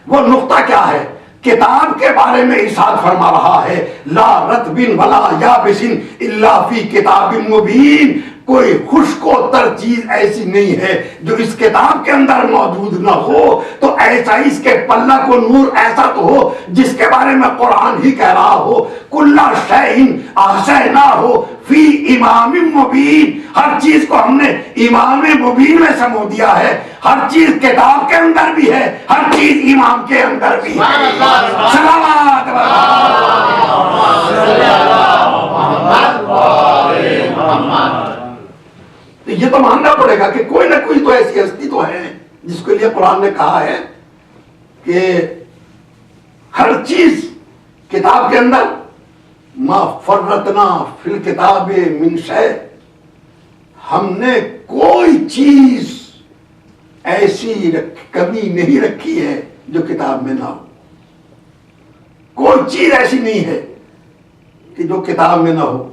B: وہ نقطہ کیا ہے؟ کتاب کے بارے میں ارشاد فرما رہا ہے لا رطب ولا یابس الا فی کتاب مبین. کوئی خشک و تر چیز ایسی نہیں ہے جو اس کتاب کے اندر موجود نہ ہو. تو ایسا اس کے پلہ کو نور ایسا تو ہو جس کے بارے میں قرآن ہی کہہ رہا ہو کل شیء احصیناہ فی امام مبین. ہر چیز کو ہم نے امام مبین میں سمو دیا ہے. ہر چیز کتاب کے اندر بھی ہے، ہر چیز امام کے اندر بھی ہے. صلوات تو یہ تو ماننا پڑے گا کہ کوئی نہ کوئی تو ایسی ہستی تو ہے جس کے لیے قرآن نے کہا ہے کہ ہر چیز کتاب کے اندر، ما فرطنا فی الکتاب من شیء، ہم نے کوئی چیز ایسی کمی نہیں رکھی ہے جو کتاب میں نہ ہو. کوئی چیز ایسی نہیں ہے کہ جو کتاب میں نہ ہو.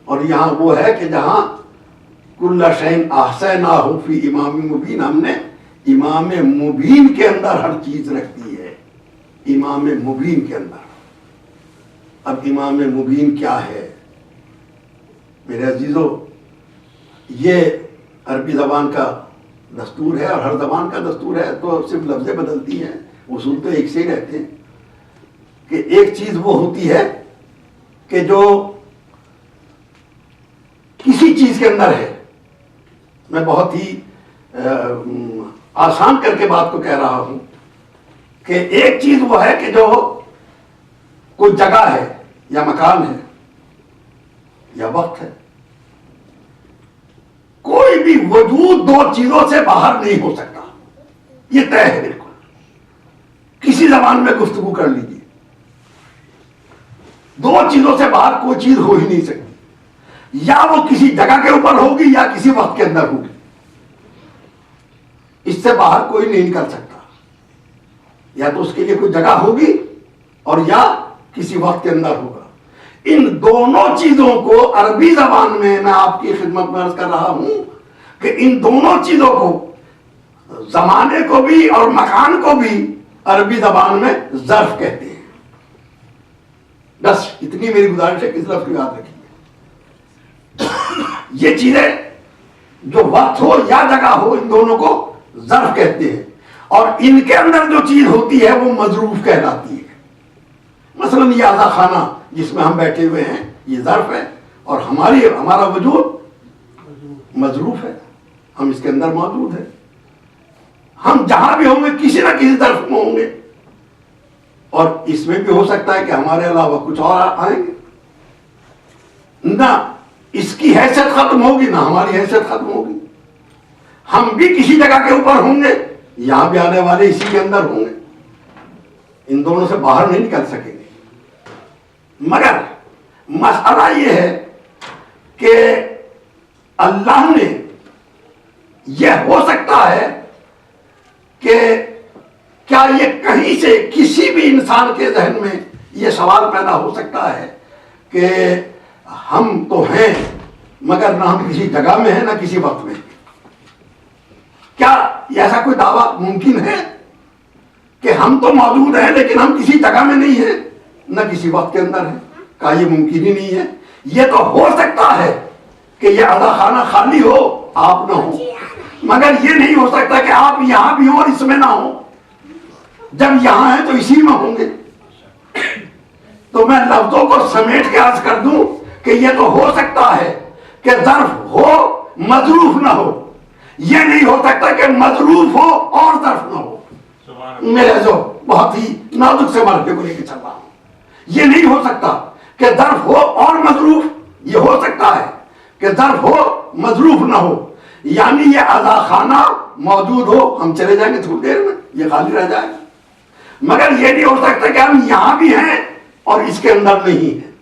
B: اور یہاں وہ ہے کہ جہاں کل شیء احصیناہ فی امام مبین، ہم نے امام مبین کے اندر ہر چیز رکھ دی ہے. امام مبین کے اندر. اب امام مبین کیا ہے میرے عزیزو؟ یہ عربی زبان کا دستور ہے، اور ہر زبان کا دستور ہے، تو صرف لفظیں بدلتی ہیں، اصول تو ایک سے ہی رہتے ہیں. کہ ایک چیز وہ ہوتی ہے کہ جو کسی چیز کے اندر ہے. میں بہت ہی آسان کر کے بات کو کہہ رہا ہوں کہ ایک چیز وہ ہے کہ جو کوئی جگہ ہے یا مکان ہے یا وقت ہے. کوئی بھی وجود دو چیزوں سے باہر نہیں ہو سکتا، یہ طے ہے بالکل. کسی زبان میں گفتگو کر لیجیے، دو چیزوں سے باہر کوئی چیز ہو ہی نہیں سکتی. یا وہ کسی جگہ کے اوپر ہوگی یا کسی وقت کے اندر ہوگی. اس سے باہر کوئی نہیں نکل سکتا. یا تو اس کے لیے کوئی جگہ ہوگی اور یا کسی وقت کے اندر ہوگا. ان دونوں چیزوں کو عربی زبان میں میں آپ کی خدمت میں عرض کر رہا ہوں کہ ان دونوں چیزوں کو، زمانے کو بھی اور مکان کو بھی، عربی زبان میں ظرف کہتے ہیں. بس اتنی میری گزارش ہے کہ اس لفظ کو یاد رکھیے. یہ چیزیں جو وقت ہو یا جگہ ہو، ان دونوں کو ظرف کہتے ہیں. اور ان کے اندر جو چیز ہوتی ہے وہ مظروف کہلاتی ہے. مثلا یہ آزا خانہ جس میں ہم بیٹھے ہوئے ہیں یہ ظرف ہے، اور ہمارا وجود مظروف ہے. ہم اس کے اندر موجود ہیں. ہم جہاں بھی ہوں گے کسی نہ کسی ظرف میں ہوں گے، اور اس میں بھی ہو سکتا ہے کہ ہمارے علاوہ کچھ اور آئیں گے. نہ اس کی حیثیت ختم ہوگی نہ ہماری حیثیت ختم ہوگی. ہم بھی کسی جگہ کے اوپر ہوں گے، یہاں بھی آنے والے اسی کے اندر ہوں گے. ان دونوں سے باہر نہیں نکل سکیں گے. مگر مسئلہ یہ ہے کہ اللہ نے، یہ ہو سکتا ہے کہ کیا یہ کہیں سے کسی بھی انسان کے ذہن میں یہ سوال پیدا ہو سکتا ہے کہ ہم تو ہیں مگر نہ ہم کسی جگہ میں ہیں نہ کسی وقت میں. کیا ایسا کوئی دعویٰ ممکن ہے کہ ہم تو موجود ہیں لیکن ہم کسی جگہ میں نہیں ہیں نہ کسی وقت کے اندر ہیں؟ کہا یہ ممکن ہی نہیں ہے. یہ تو ہو سکتا ہے کہ یہ اعضا خانہ خالی ہو، آپ نہ ہو، مگر یہ نہیں ہو سکتا کہ آپ یہاں بھی ہوں اور اس میں نہ ہوں. جب یہاں ہیں تو اسی میں ہوں گے. تو میں لفظوں کو سمیٹ کے عرض کر دوں کہ یہ تو ہو سکتا ہے کہ ظرف ہو مظروف نہ ہو. یہ نہیں ہو سکتا کہ مظروف ہو اور ظرف نہ ہو. میرے جو بہت ہی نازک سے مرحلے کو لے کے چل رہا ہوں. یہ نہیں ہو سکتا کہ ظرف ہو اور مظروف. یہ ہو سکتا ہے کہ ظرف ہو مظروف نہ ہو. یعنی یہ اعضا خانہ موجود ہو، ہم چلے جائیں گے تھوڑی دیر میں یہ خالی رہ جائے. مگر یہ نہیں ہو سکتا کہ ہم یہاں بھی ہیں اور اس کے اندر نہیں ہیں.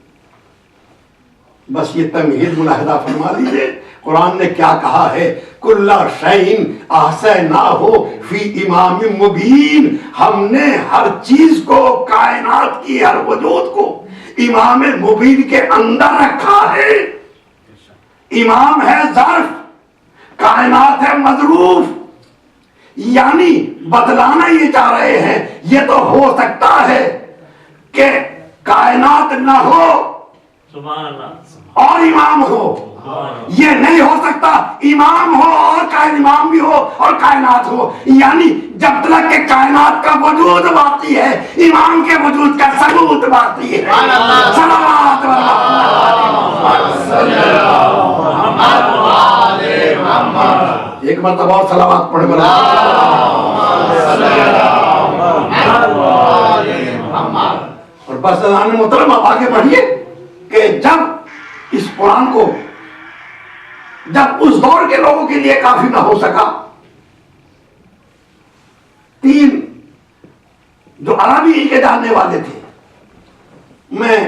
B: بس یہ تمہید ملاحظہ فرما لیجیے. قرآن نے کیا کہا ہے؟ کل شیء احصیناہ فی امام مبین. ہم نے ہر چیز کو، کائنات کی ہر وجود کو امام مبین کے اندر رکھا ہے. امام ہے ظرف، کائنات ہے مظروف. یعنی بدلانا یہ چاہ رہے ہیں یہ تو ہو سکتا ہے کہ کائنات نہ ہو
C: سبحان اللہ
B: اور امام ہو. یہ نہیں ہو سکتا امام ہو اور امام بھی ہو اور کائنات ہو. یعنی جب تک کہ کائنات کا وجود باقی ہے امام کے وجود کا ثبوت باقی ہے. صلوات ایک مرتبہ اور صلوات پڑھ کر. اور بس محترم آپ آگے بڑھیے کہ جب اس قرآن کو جب اس دور کے لوگوں کے لیے کافی نہ ہو سکا، 3 جو عربی کے جاننے والے تھے. میں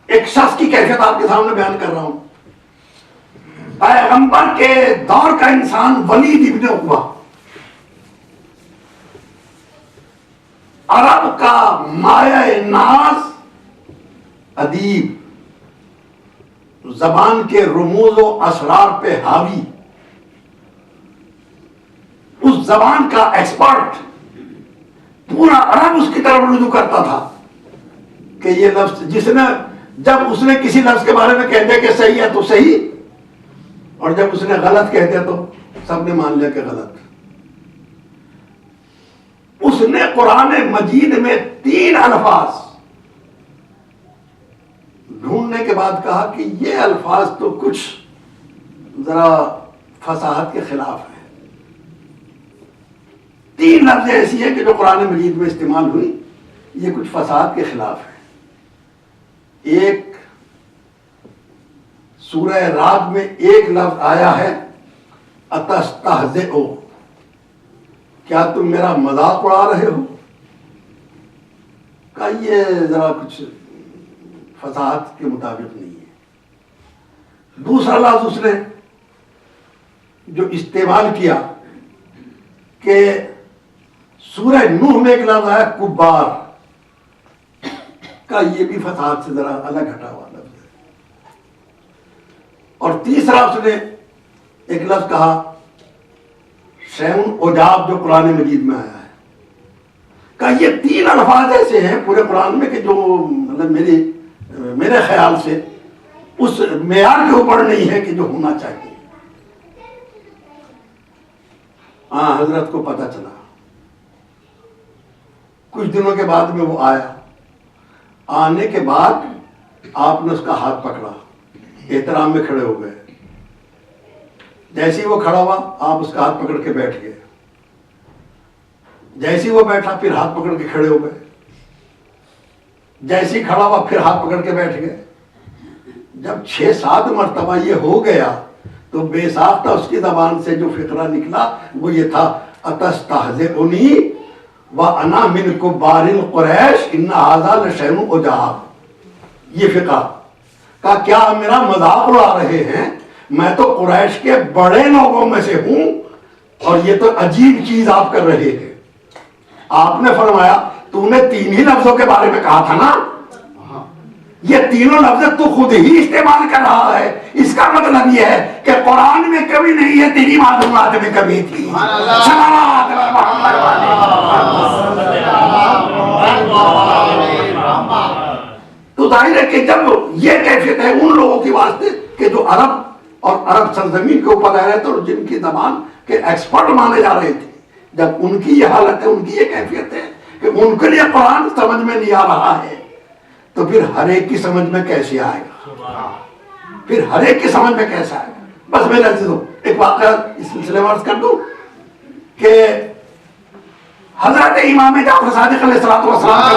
B: ایک شخص کی کیفیت آپ کے سامنے بیان کر رہا ہوں. پیغمبر کے دور کا انسان ولید ابن عقبہ عرب کا مایہ ناز ادیب, زبان کے رموز و اسرار پہ حاوی, اس زبان کا ایکسپرٹ, پورا عرب اس کی طرف رجوع کرتا تھا کہ یہ لفظ جس نے, جب اس نے کسی لفظ کے بارے میں کہہ دیا کہ صحیح ہے تو صحیح, اور جب اس نے غلط کہہ دیا تو سب نے مان لیا کہ غلط. اس نے قرآن مجید میں 3 الفاظ ڈھونڈنے کے بعد کہا کہ یہ الفاظ تو کچھ ذرا فصاحت کے خلاف ہیں. 3 لفظ ایسی ہیں کہ جو قرآن مجید میں استعمال ہوئی, یہ کچھ فصاحت کے خلاف ہیں. ایک سورہ رعد میں ایک لفظ آیا ہے اتستہزئو, کیا تم میرا مذاق اڑا رہے ہو. کہا یہ ذرا کچھ فصاحت کے مطابق نہیں ہے. دوسرا لفظ اس نے جو استعمال کیا کہ سورہ نوح میں ایک لفظ آیا کبار, کا یہ بھی فصاحت سے ذرا الگ ہٹا ہوا لفظ ہے. اور تیسرا اس نے ایک لفظ کہا شیون عجاب, جو قرآن مجید میں آیا ہے. کہ یہ 3 الفاظ ایسے ہیں پورے قرآن میں کہ جو مطلب میرے خیال سے اس معیار کے اوپر نہیں ہے کہ جو ہونا چاہیے. حضرت کو پتہ چلا, کچھ دنوں کے بعد میں وہ آیا. آنے کے بعد آپ نے اس کا ہاتھ پکڑا, احترام میں کھڑے ہو گئے. جیسے ہی وہ کھڑا ہوا آپ اس کا ہاتھ پکڑ کے بیٹھ گئے. جیسے ہی وہ بیٹھا پھر ہاتھ پکڑ کے کھڑے ہو گئے. جیسے ہی کھڑا ہوا پھر ہاتھ پکڑ کے بیٹھ گئے. جب 6-7 مرتبہ یہ ہو گیا تو بے ساختہ اس کی زبان سے جو فقرہ نکلا وہ یہ تھا اتستہزئنی وانا من کبار قریش ان ھذا لشیء عجاب. یہ فقہ کا کیا میرا مذاق اڑا رہے ہیں, میں تو قریش کے بڑے لوگوں میں سے ہوں اور یہ تو عجیب چیز آپ کر رہے ہیں. آپ نے فرمایا تو نے 3 ہی لفظوں کے بارے میں کہا تھا نا, یہ تینوں لفظ تو خود ہی استعمال کر رہا ہے. اس کا مطلب یہ ہے کہ قرآن میں کبھی نہیں ہے, تیری معلومات میں کبھی تھی. تو ظاہر ہے کہ جب یہ کیفیت ہے ان لوگوں کے واسطے کہ جو عرب اور عرب سرزمین کے اوپر رہ رہے تھے اور جن کی زبان کے ایکسپرٹ مانے جا رہے تھے, جب ان کی یہ حالت ہے, ان کی یہ کیفیت ہے کہ ان کے لیے قرآن سمجھ میں نہیں آ رہا ہے, تو پھر ہر ایک کی سمجھ میں کیسے آئے گا, پھر ہر ایک کی سمجھ میں کیسے آئے گا. بس میرے عزیزوں ایک واقعہ اس سلسلے میں عرض کر دوں کہ حضرت امام جعفر صادق علیہ الصلوۃ والسلام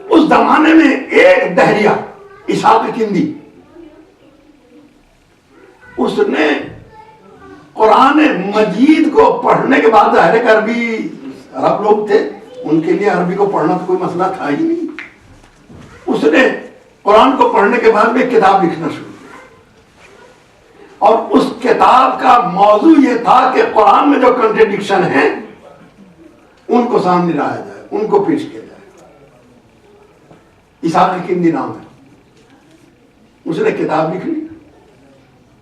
B: اس زمانے میں ایک دہریہ اسحاق کندی, اس نے قرآن مجید کو پڑھنے کے بعد ظاہر ہے عربی عرب لوگ تھے, ان کے لیے عربی کو پڑھنا تو کوئی مسئلہ تھا ہی نہیں. اس نے قرآن کو پڑھنے کے بعد میں کتاب لکھنا شروع کیا, اور اس کتاب کا موضوع یہ تھا کہ قرآن میں جو کنٹرڈکشن ہیں ان کو سامنے لایا جائے, ان کو پیش کیا جائے. اسحاق کندی نام ہے. اس نے کتاب لکھ لی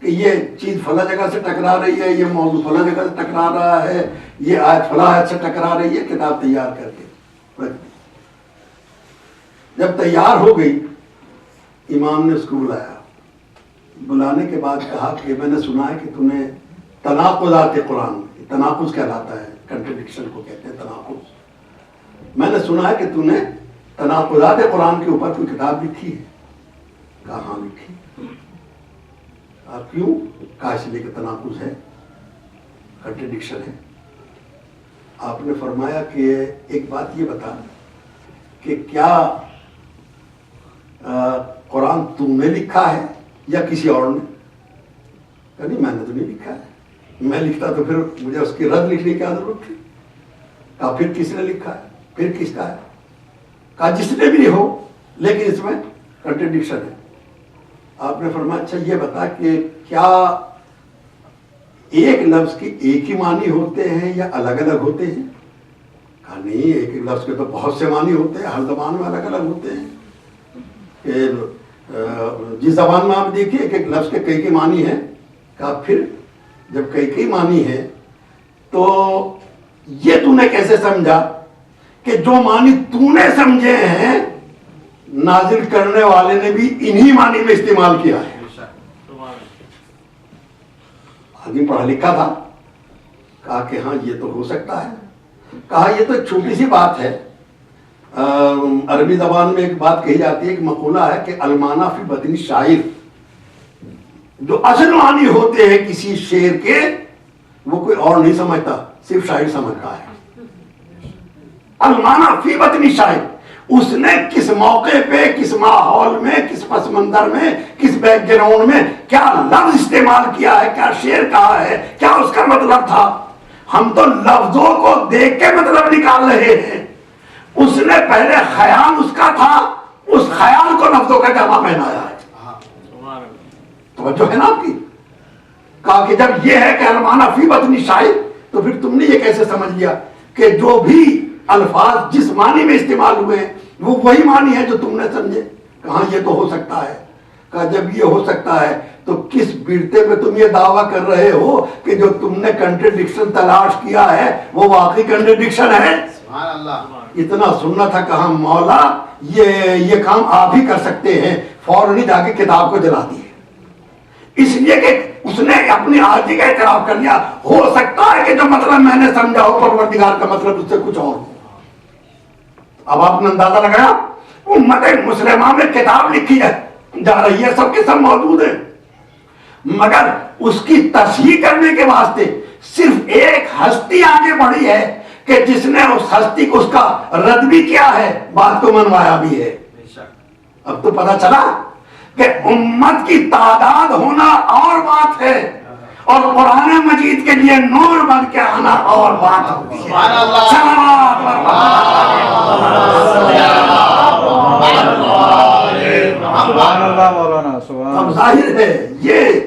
B: کہ یہ چیز فلاں جگہ سے ٹکرا رہی ہے, یہ موضوع فلاں جگہ سے ٹکرا رہا ہے, یہ آیت فلاں آیت سے ٹکرا رہی ہے. کتاب تیار کر کے رکھ دی. جب تیار ہو گئی امام نے اس کو بلایا. بلانے کے بعد کہا کہ میں نے سنا ہے کہ تم نے تناقضات قرآن, تناقض کہلاتا ہے, کنٹرڈکشن کو کہتے ہیں تناقض. میں نے سنا ہے کہ تم نے تناقضات قرآن کے اوپر کوئی کتاب لکھی ہے. کہا ہاں لکھی. کیوں؟ کہا اس لیے کہ تناقض ہے, کنٹرڈکشن ہے. آپ نے فرمایا کہ ایک بات یہ بتا کہ کیا قرآن تم نے لکھا ہے یا کسی اور نے؟ کہا نہیں میں نے تو نہیں لکھا ہے. میں لکھتا تو پھر مجھے اس کی رد لکھنے کی کیا ضرورت تھی؟ کہا پھر کس نے لکھا ہے، پھر کس کا ہے؟ کہا جس نے بھی ہو، لیکن اس میں کنٹرڈکشن ہے۔ آپ نے فرمایا اچھا یہ بتا کہ کیا ایک لفظ کی ایک ہی معنی ہوتے ہیں یا الگ الگ ہوتے ہیں؟ کہا نہیں، ایک لفظ کے تو بہت سے معنی ہوتے ہیں، ہر زبان میں الگ الگ ہوتے ہیں۔ جس زبان میں آپ دیکھیے کہ ایک لفظ کے کئی معنی ہیں۔ کہا پھر جب کئی معنی ہے تو یہ تو نے کیسے سمجھا کہ جو معنی تو نے سمجھے ہیں نازل کرنے والے نے بھی انہی معنی میں استعمال کیا ہے؟ آدمی پڑھا لکھا تھا، کہا کہ ہاں یہ تو ہو سکتا ہے۔ کہا یہ تو ایک چھوٹی سی بات ہے، عربی زبان میں ایک بات کہی جاتی ہے، ایک مقولہ ہے کہ المانا فی بدن شاعر، جو اصل معنی ہوتے ہیں کسی شعر کے وہ کوئی اور نہیں سمجھتا، صرف شاعر سمجھتا ہے۔ المانا فی بدن شاعر، اس نے کس موقع پہ، کس ماحول میں، کس پس منظر میں، کس بیک گراؤنڈ میں کیا لفظ استعمال کیا ہے، کیا شعر کہا ہے، کیا اس کا مطلب تھا۔ ہم تو لفظوں کو دیکھ کے مطلب نکال رہے ہیں، اس نے پہلے خیال اس کا تھا، اس خیال کو لفظوں کا جامع پہنایا ہے۔ توجہ ہے نا آپ کی؟ کہا کہ جب یہ ہے کہ المانا فی بطن شاعر، تو پھر تم نے یہ کیسے سمجھ لیا کہ جو بھی الفاظ جس معنی میں استعمال ہوئے ہیں وہ وہی معنی ہے جو تم نے سمجھے؟ کہاں یہ تو ہو سکتا ہے۔ کہا جب یہ ہو سکتا ہے تو کس بیڑتے میں تم یہ دعویٰ کر رہے ہو کہ جو تم نے کنٹرڈکشن تلاش کیا ہے وہ واقعی کنٹرڈکشن ہے؟
A: سبحان اللہ۔
B: اتنا سننا تھا، کہا مولا یہ کام آپ ہی کر سکتے ہیں، فوراً ہی جا کے کتاب کو جلا دی، اس لیے کہ اس نے اپنی عاجزی کا اعتراف کر لیا۔ ہو سکتا ہے کہ جو مطلب میں نے سمجھا ہو پروردگار کا مطلب اس سے کچھ اور ہو۔ اب آپ نے اندازہ لگایا، امت مسلمہ میں کتاب لکھی ہے جا رہی ہے، سب کے سب موجود ہیں، مگر اس کی تصحیح کرنے کے واسطے صرف ایک ہستی آگے بڑھی ہے کہ جس نے اس ہستی کو اس کا رد بھی کیا ہے، بات کو منوایا بھی ہے۔ اب تو پتہ چلا کہ امت کی تعداد ہونا اور بات ہے اور قرآن مجید کے لیے نور بن کے آنا اور بات ہوتی ہے۔ اب ظاہر ہے یہ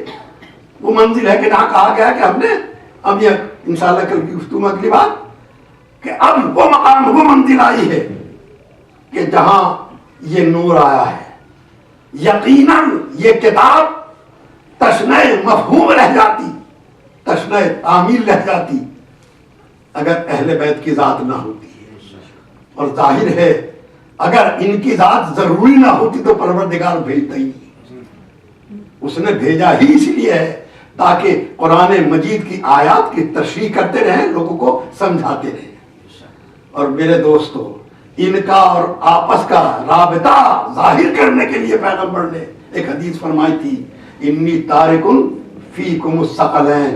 B: وہ منزل ہے کہ جہاں کہا گیا کہ ہم نے، اب یہ انشاءاللہ کل کی گفتگو میں اگلی بات، کہ اب وہ مقام، وہ منزل آئی ہے کہ جہاں یہ نور آیا ہے۔ یقیناً یہ کتاب تشنہ مفہوم رہ جاتی، تشنہ تعمیل رہ جاتی اگر اہل بیت کی ذات نہ ہوتی ہے، اور ظاہر ہے اگر ان کی ذات ضروری نہ ہوتی تو پروردگار بھیجتا ہی نہیں۔ اس نے بھیجا ہی اس لیے ہے تاکہ قرآن مجید کی آیات کی تشریح کرتے رہیں، لوگوں کو سمجھاتے رہیں۔ اور میرے دوستو، ان کا اور آپس کا رابطہ ظاہر کرنے کے لیے پیغمبر نے ایک حدیث فرمائی تھی، انی تارکن فیکم الثقلین،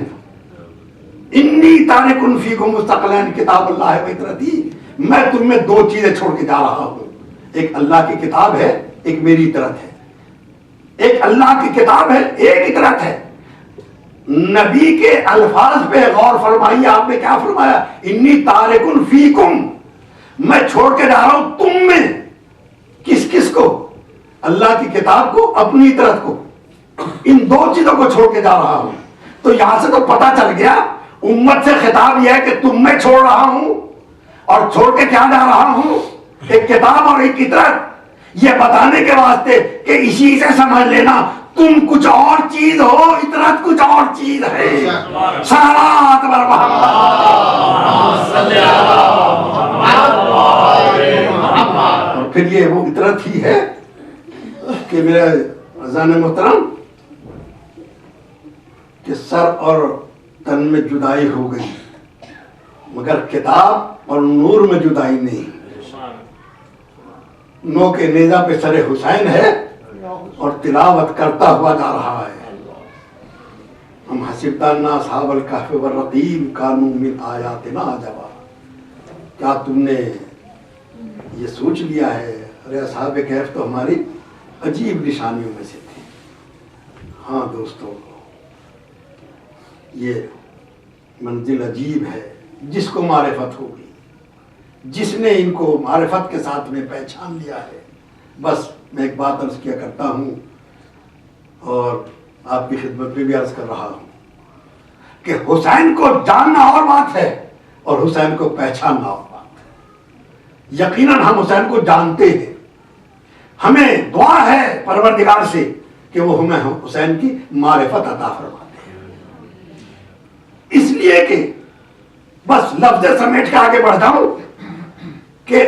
B: انی تارکن فیکم الثقلین، کتاب اللہ و اطرتی، میں تم میں دو چیزیں چھوڑ کے جا رہا ہوں، ایک اللہ کی کتاب ہے، ایک میری اطرت ہے۔ ایک اللہ کی کتاب ہے، ایک اطرت ہے۔ نبی کے الفاظ پہ غور فرمائیے، آپ نے کیا فرمایا؟ انی تارکن فیکم، میں چھوڑ کے جا رہا ہوں تم میں، کس کس کو؟ اللہ کی کتاب کو، اپنی اطرت کو، ان دو چیزوں کو چھوڑ کے جا رہا ہوں۔ تو یہاں سے تو پتہ چل گیا امت سے خطاب یہ ہے کہ تم میں چھوڑ رہا ہوں، اور چھوڑ کے کیا جا رہا ہوں؟ ایک کتاب اور ایک اطرت، یہ بتانے کے واسطے کہ اسی سے سمجھ لینا تم کچھ اور چیز ہو، اطرت کچھ اور چیز ہے۔ صلوات بر محمد۔ اور پھر یہ وہ اطرت ہی ہے کہ میرے عزیزان محترم کہ سر اور تن میں جدائی ہو گئی، مگر کتاب اور نور میں جدائی نہیں۔ نو کے نیزہ پہ سر حسین ہے اور تلاوت کرتا ہوا جا رہا ہے۔ ہم حسبت ان اصحاب الکہف والرقیم کانوا من آیاتنا عجبا، کیا تم نے یہ سوچ لیا ہے ارے اصحاب کہف تو ہماری عجیب نشانیوں میں سے تھے۔ ہاں دوستو، یہ منزل عجیب ہے جس کو معرفت ہوگی، جس نے ان کو معرفت کے ساتھ میں پہچان لیا ہے۔ بس میں ایک بات عرض کیا کرتا ہوں اور آپ کی خدمت میں بھی عرض کر رہا ہوں کہ حسین کو جاننا اور بات ہے اور حسین کو پہچاننا اور بات ہے۔ یقیناً ہم حسین کو جانتے ہیں، ہمیں دعا ہے پروردگار سے کہ وہ ہمیں حسین کی معرفت عطا فرماتے ہیں۔ اس لیے کہ بس لفظ سمیٹ کے آگے بڑھ جاؤں کہ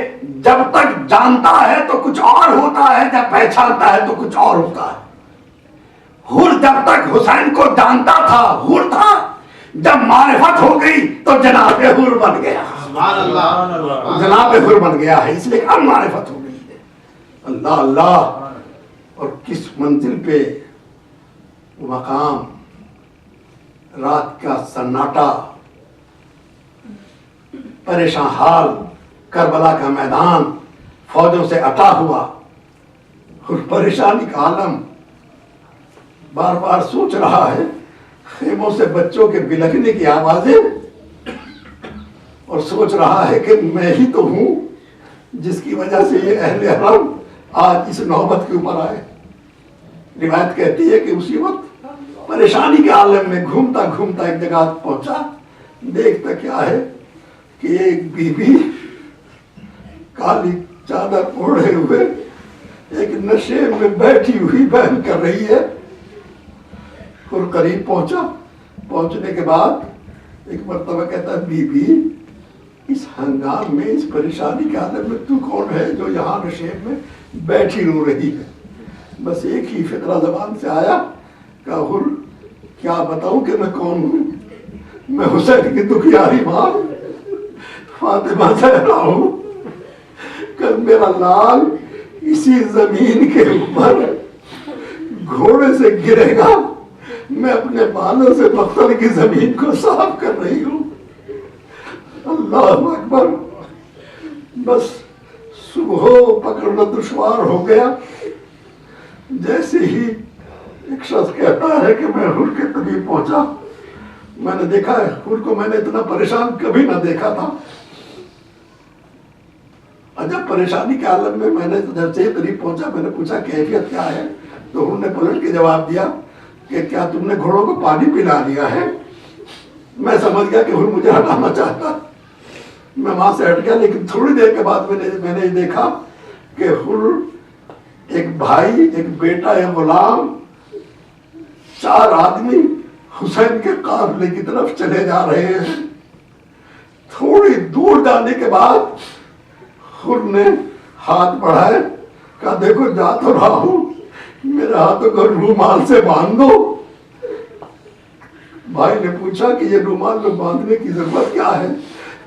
B: جب تک جانتا ہے تو کچھ اور ہوتا ہے، جب پہچانتا ہے تو کچھ اور ہوتا ہے۔ حر جب تک حسین کو جانتا تھا حر تھا، جب معرفت ہو گئی تو جناب حر بن گیا،
A: سبحان اللہ،
B: جناب حر بن گیا ہے، اس لیے اب معرفت ہو گئی ہے۔ اللہ اللہ، اور کس منزل پہ وہ مقام، رات کا سناٹا، پریشان حال کربلا کا میدان فوجوں سے اٹا ہوا اور پریشانی کا عالم، بار بار سوچ رہا ہے خیموں سے بچوں کے بلکنے کی آوازیں، اور سوچ رہا ہے کہ میں ہی تو ہوں جس کی وجہ سے یہ اہل حرم آج اس نوبت کے اوپر آئے۔ روایت کہتی ہے کہ اسی وقت پریشانی کے عالم میں گھومتا گھومتا ایک جگہ پہنچا، دیکھتا کیا ہے کہ ایک بی بی کالی چادر اوڑھے ہوئے ایک نشے میں بیٹھی ہوئی بیان کر رہی ہے۔ اور قریب پہنچا، پہنچنے کے بعد ایک مرتبہ کہتا ہے بی بی اس ہنگام میں، اس پریشانی کے عالم میں تو کون ہے جو یہاں نشے میں بیٹھی رو رہی ہے؟ بس ایک ہی فقرہ زبان سے آیا کہ حر کیا بتاؤں کہ میں کون ہوں؟ میں حسین کی دکھیاری ماں فاطمہ زہرا ہوں۔ کل میرا لال اسی زمین کے اوپر گھوڑے سے گرے گا، میں اپنے بالوں سے پتھر کی زمین کو صاف کر رہی ہوں۔ اللہ اکبر۔ بس صبح پکڑنا دشوار ہو گیا، جیسے ہی ایک شخص کہتا ہے کہ میں حر کے قریب پہنچا، میں نے دیکھا ہے حر کو میں نے اتنا پریشان کبھی نہ دیکھا تھا۔ جب پریشانی کے عالم میں نے جب سے قریب پہنچا، میں نے پوچھا کیفیت کیا ہے، تو انہوں نے پلٹ کے جواب دیا کہ کیا تم نے گھوڑوں کو پانی پلا دیا ہے؟ میں سمجھ گیا کہ حر مجھے ہٹانا چاہتا، میں وہاں سے ہٹ گیا۔ لیکن تھوڑی دیر کے بعد میں نے دیکھا کہ حر ایک بھائی، ایک بیٹا، ایک غلام، 4 آدمی حسین کے قافلے کی طرف چلے جا رہے ہیں۔ تھوڑی دور جانے کے بعد حر نے ہاتھ بڑھائے، کہا دیکھو جا تو رہا ہوں، میرے ہاتھوں کو رومال سے باندھ دو۔ بھائی نے پوچھا کہ یہ رومال میں باندھنے کی ضرورت کیا ہے؟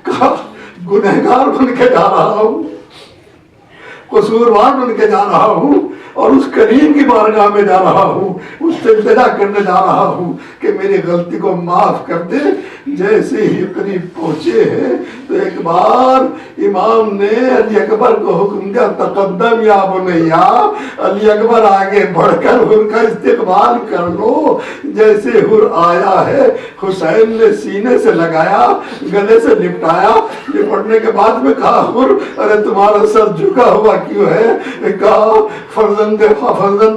B: کہا گنہگار بن کے جا رہا ہوں، قصوروار بن کے جا رہا ہوں، اور اس کریم کی بارگاہ میں جا رہا ہوں، اس سے التجا کرنے جا رہا ہوں کہ میری غلطی کو معاف کر دے۔ جیسے ہی قریب پہنچے ہیں تو ایک بار امام نے علی اکبر کو حکم دیا تقدم یا بنیا، علی اکبر آگے بڑھ کر حر کا استقبال کر لو۔ جیسے حر آیا ہے حسین نے سینے سے لگایا، گلے سے لپٹایا، لپٹنے کے بعد میں کہا حر ارے تمہارا سر جھکا ہوا کیوں ہے؟ کہا فرزند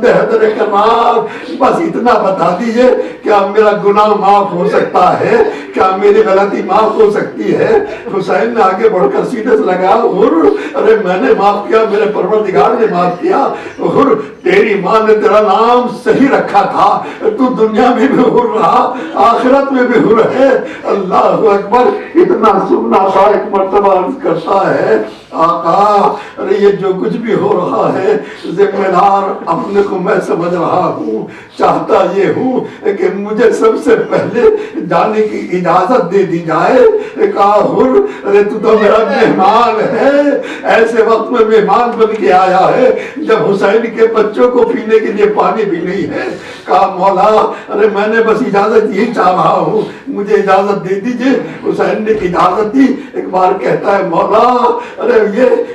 B: حیدر کرار، بس اتنا بتا دیجئے کیا میرا گناہ معاف ہو سکتا ہے؟ کیا میری غلطی معاف ہو سکتی ہے؟ حسین نے آگے بڑھ کر سینے سے لگا، حر ارے میں نے معاف کیا، میرے پروردگار نے معاف کیا۔ حر تیری ماں نے تیرا نام صحیح رکھا تھا، تو دنیا میں بھی حر رہا، آخرت میں بھی حر ہے۔ اللہ اکبر۔ اتنا سننا تھا، ایک مرتبہ عرض کرتا ہے آقا ارے یہ جو کچھ بھی ہو رہا ہے ذمہ دار اپنے کو میں سمجھ رہا ہوں، چاہتا یہ ہوں کہ مجھے سب سے پہلے جانے کی اجازت دے دی جائے۔ کہا حر ارے تو تو میرا مہمان ہے، ایسے وقت میں مہمان بن کے آیا ہے جب حسین کے بچوں کو پینے کے لیے پانی بھی نہیں ہے۔ کہا مولا ارے میں نے بس اجازت یہی چاہ رہا ہوں، مجھے اجازت دے دیجئے۔ حسین نے اجازت دی۔ ایک بار کہتا ہے مولا ارے